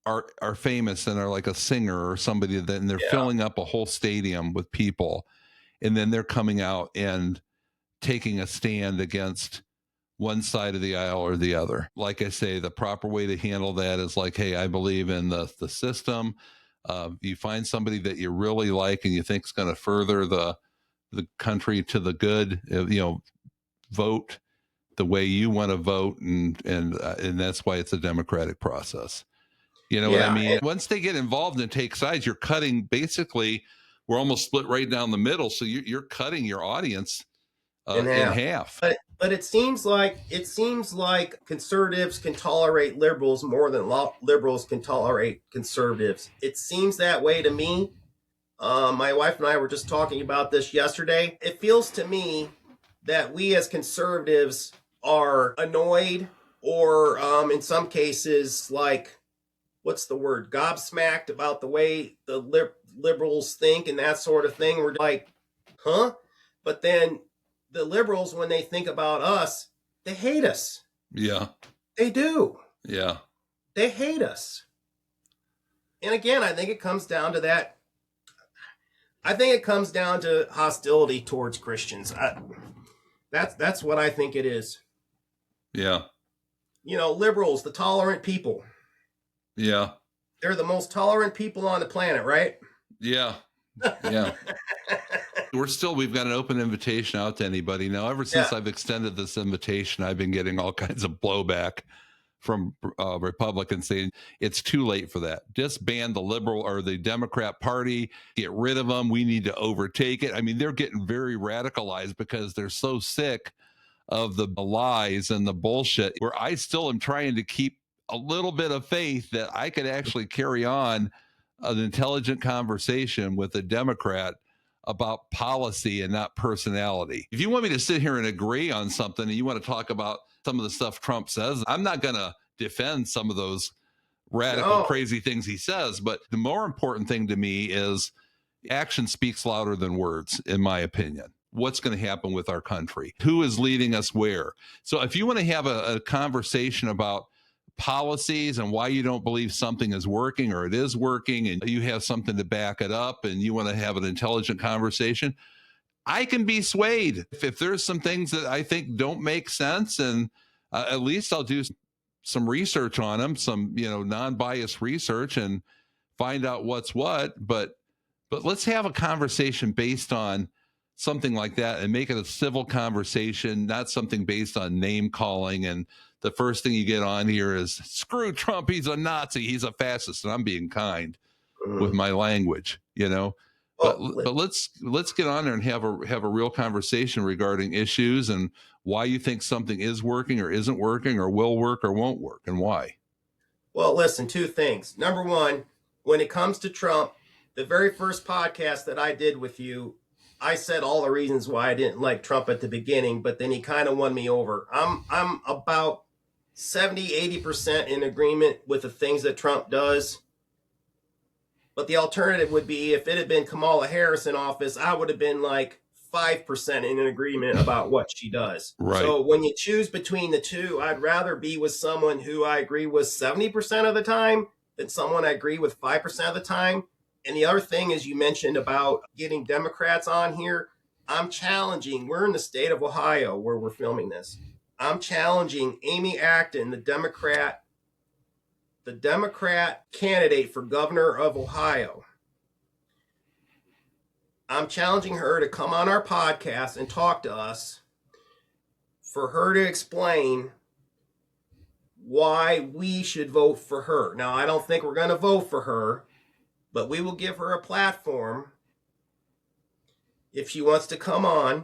are famous and are like a singer or somebody that, and they're filling up a whole stadium with people, and then they're coming out and taking a stand against one side of the aisle or the other. Like I say, the proper way to handle that is like, hey, I believe in the system. You find somebody that you really like and you think is going to further the country to the good, vote the way you want to vote, and that's why it's a democratic process. You know what I mean? Once they get involved and take sides, you're cutting, basically, we're almost split right down the middle. So you're cutting your audience in half. But it seems like conservatives can tolerate liberals more than liberals can tolerate conservatives. It seems that way to me. My wife and I were just talking about this yesterday. It feels to me that we as conservatives are annoyed, or in some cases, like, what's the word, gobsmacked about the way the liberals think and that sort of thing. We're like, huh? But then the liberals, when they think about us, they hate us. Yeah. They do. Yeah. They hate us. And again, I think it comes down to that. I think it comes down to hostility towards Christians. That's what I think it is. Yeah. Liberals, the tolerant people. Yeah. They're the most tolerant people on the planet, right? Yeah. Yeah. We've got an open invitation out to anybody. Now, ever since I've extended this invitation, I've been getting all kinds of blowback from Republicans saying it's too late for that. Disband the liberal or the Democrat Party, get rid of them. We need to overtake it. I mean, they're getting very radicalized because they're so sick of the lies and the bullshit, where I still am trying to keep a little bit of faith that I could actually carry on an intelligent conversation with a Democrat about policy and not personality. If you want me to sit here and agree on something and you want to talk about some of the stuff Trump says, I'm not going to defend some of those radical, crazy things he says. But the more important thing to me is action speaks louder than words, in my opinion. What's going to happen with our country? Who is leading us where? So if you want to have a conversation about policies and why you don't believe something is working or it is working, and you have something to back it up and you want to have an intelligent conversation, I can be swayed. If there's some things that I think don't make sense, and at least I'll do some research on them, some, non-biased research, and find out what's what. But let's have a conversation based on something like that and make it a civil conversation, not something based on name calling. And the first thing you get on here is, screw Trump, he's a Nazi, he's a fascist. And I'm being kind with my language, But let's get on there and have a real conversation regarding issues and why you think something is working or isn't working or will work or won't work, and why. Well, listen, two things. Number one, when it comes to Trump, the very first podcast that I did with you, I said all the reasons why I didn't like Trump at the beginning, but then he kind of won me over. I'm about 70-80% in agreement with the things that Trump does. But the alternative would be, if it had been Kamala Harris in office, I would have been like 5% in agreement about what she does. Right. So when you choose between the two, I'd rather be with someone who I agree with 70% of the time than someone I agree with 5% of the time. And the other thing is, you mentioned about getting Democrats on here. I'm challenging, we're in the state of Ohio where we're filming this. I'm challenging Amy Acton, the Democrat candidate for governor of Ohio. I'm challenging her to come on our podcast and talk to us, for her to explain why we should vote for her. Now, I don't think we're going to vote for her, but we will give her a platform if she wants to come on.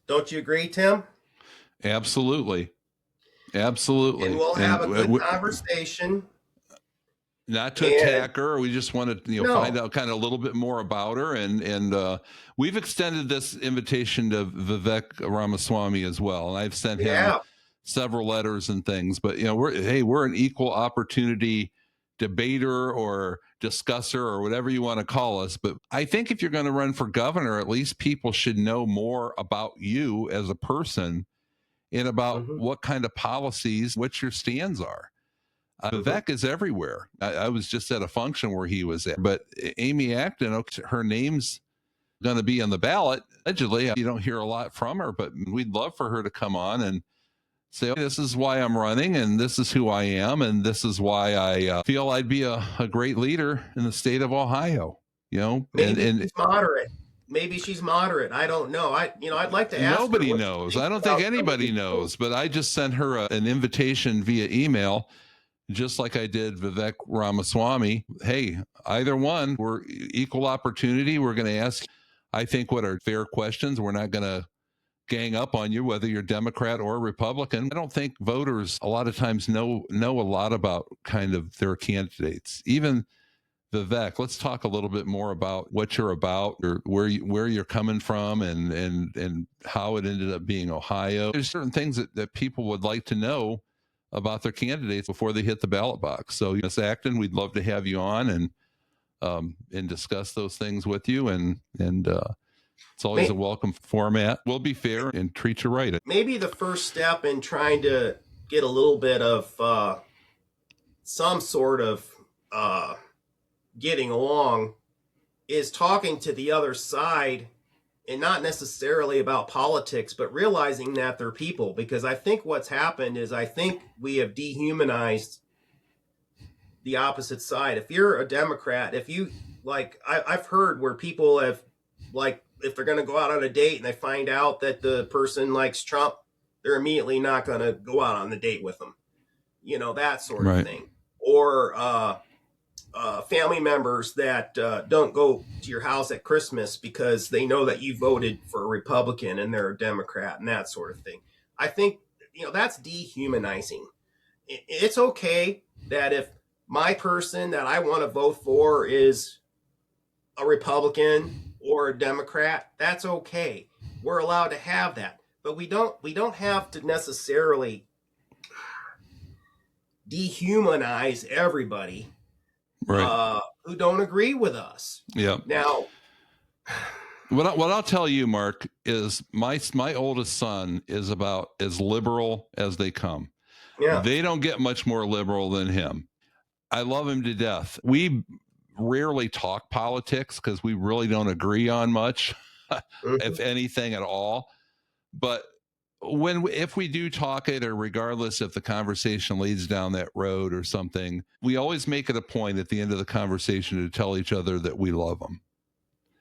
Don't you agree, Tim? Absolutely. Absolutely. And we'll have a good conversation. Not to attack her. We just want to find out kind of a little bit more about her. And we've extended this invitation to Vivek Ramaswamy as well. And I've sent him several letters and things. But, we're an equal opportunity debater or discusser or whatever you want to call us. But I think if you're going to run for governor, at least people should know more about you as a person and about what kind of policies, what your stands are. Vivek is everywhere. I was just at a function where he was at. But Amy Acton, her name's going to be on the ballot. Allegedly, you don't hear a lot from her, but we'd love for her to come on and say, this is why I'm running, and this is who I am, and this is why I feel I'd be a great leader in the state of Ohio. Maybe she's moderate. Maybe she's moderate. I don't know. I'd like to ask. Nobody knows. I don't think anybody knows. But I just sent her an invitation via email, just like I did Vivek Ramaswamy. Hey, either one, we're equal opportunity. We're going to ask, I think, what are fair questions. We're not going to gang up on you, whether you're Democrat or Republican. I don't think voters a lot of times know a lot about kind of their candidates. Even Vivek, let's talk a little bit more about what you're about, or where you're coming from, and how it ended up being Ohio. There's certain things that people would like to know about their candidates before they hit the ballot box. So, Ms. Acton, we'd love to have you on and discuss those things with you. And it's always a welcome format. We'll be fair and treat you right. Maybe the first step in trying to get a little bit of some sort of getting along is talking to the other side, and not necessarily about politics, but realizing that they're people. Because I think what's happened is, I think we have dehumanized the opposite side. If you're a Democrat, if you I've heard where people have, if they're going to go out on a date and they find out that the person likes Trump, they're immediately not going to go out on the date with them. that sort of Right. thing. Or family members that don't go to your house at Christmas because they know that you voted for a Republican and they're a Democrat and that sort of thing. I think, that's dehumanizing. It's okay that if my person that I want to vote for is a Republican or a Democrat, that's okay. We're allowed to have that. But we don't have to necessarily dehumanize everybody Right. who don't agree with us. Yeah. Now, What I'll tell you, Mark, is my oldest son is about as liberal as they come. yeah, They don't get much more liberal than him. I love him to death. We rarely talk politics because we really don't agree on much, if anything at all. But if we do talk it, or regardless if the conversation leads down that road or something, we always make it a point at the end of the conversation to tell each other that we love them.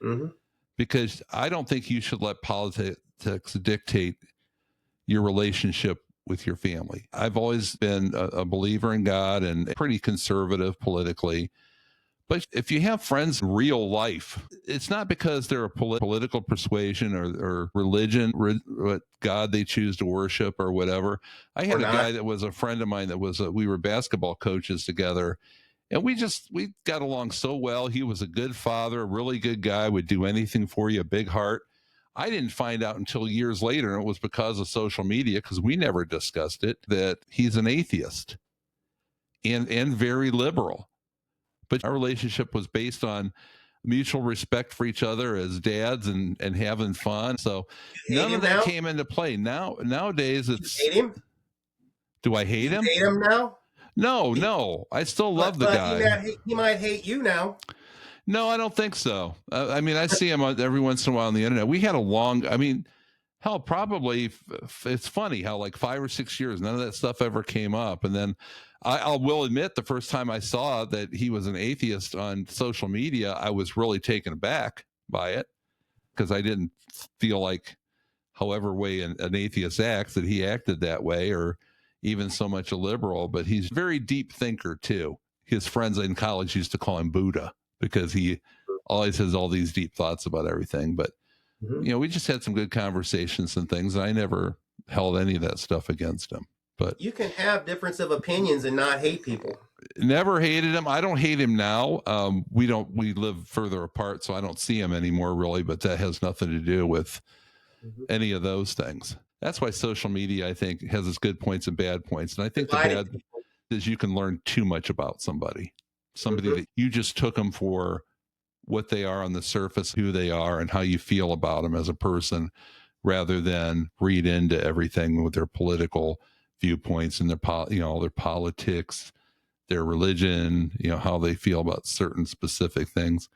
mm-hmm. Because I don't think you should let politics dictate your relationship with your family. I've always been a believer in God and pretty conservative politically. But if you have friends in real life, it's not because they're a political persuasion or religion, what God they choose to worship or whatever. I had a guy that was a friend of mine we were basketball coaches together. And we got along so well. He was a good father, a really good guy, would do anything for you, a big heart. I didn't find out until years later, and it was because of social media, because we never discussed it, that he's an atheist and very liberal. But our relationship was based on mutual respect for each other as dads and having fun. So none of that came into play. Nowadays it's. You hate him? Do I hate him? Hate him now? No. I still love the guy. He might hate you now. No, I don't think so. I mean, I see him every once in a while on the internet. We had hell, probably, it's funny how like 5 or 6 years, none of that stuff ever came up. And then I will admit, the first time I saw that he was an atheist on social media, I was really taken aback by it, because I didn't feel like, however way an atheist acts, that he acted that way, or even so much a liberal. But he's a very deep thinker too. His friends in college used to call him Buddha, because he always has all these deep thoughts about everything. But we just had some good conversations and things, and I never held any of that stuff against him. But you can have difference of opinions and not hate people. Never hated him. I don't hate him now. We live further apart, so I don't see him anymore, really. But that has nothing to do with any of those things. That's why social media, I think, has its good points and bad points. And I think the bad is you can learn too much about somebody that you just took them for what they are on the surface, who they are, and how you feel about them as a person, rather than read into everything with their political viewpoints and their politics, their religion, how they feel about certain specific things.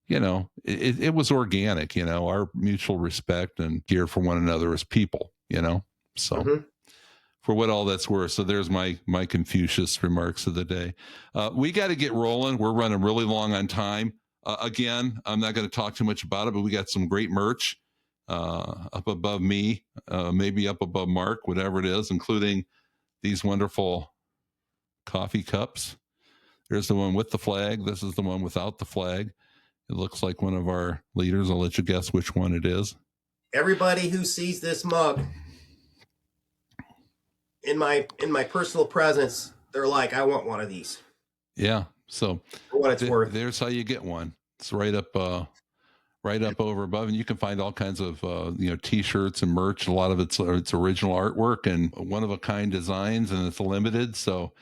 It was organic, our mutual respect and care for one another as people, so for what all that's worth. So there's my Confucius remarks of the day. We got to get rolling. We're running really long on time. Again, I'm not going to talk too much about it, but we got some great merch up above me, maybe up above Mark, whatever it is, including these wonderful coffee cups. There's the one with the flag. This is the one without the flag. It looks like one of our leaders. I'll let you guess which one it is. Everybody who sees this mug in my personal presence, they're like, I want one of these. Yeah. So for what it's worth. There's how you get one. It's right up over above, and you can find all kinds of T-shirts and merch. A lot of it's original artwork and one of a kind designs, and it's limited. So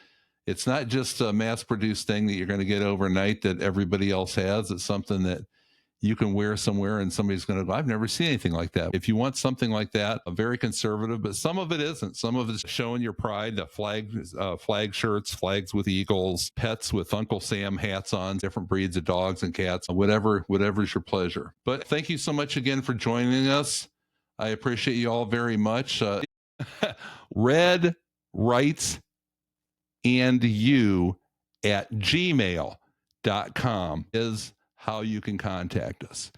it's not just a mass-produced thing that you're going to get overnight that everybody else has. It's something that you can wear somewhere and somebody's going to go, I've never seen anything like that. If you want something like that, very conservative, but some of it isn't. Some of it's showing your pride, the flag shirts, flags with eagles, pets with Uncle Sam hats on, different breeds of dogs and cats, whatever's your pleasure. But thank you so much again for joining us. I appreciate you all very much. Red Writes and You at gmail.com is how you can contact us.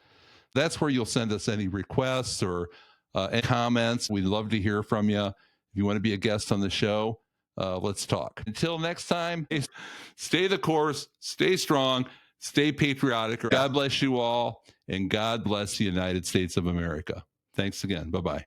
That's where you'll send us any requests or any comments. We'd love to hear from you. If you want to be a guest on the show, let's talk. Until next time, stay the course, stay strong, stay patriotic. God bless you all, and God bless the United States of America. Thanks again. Bye-bye.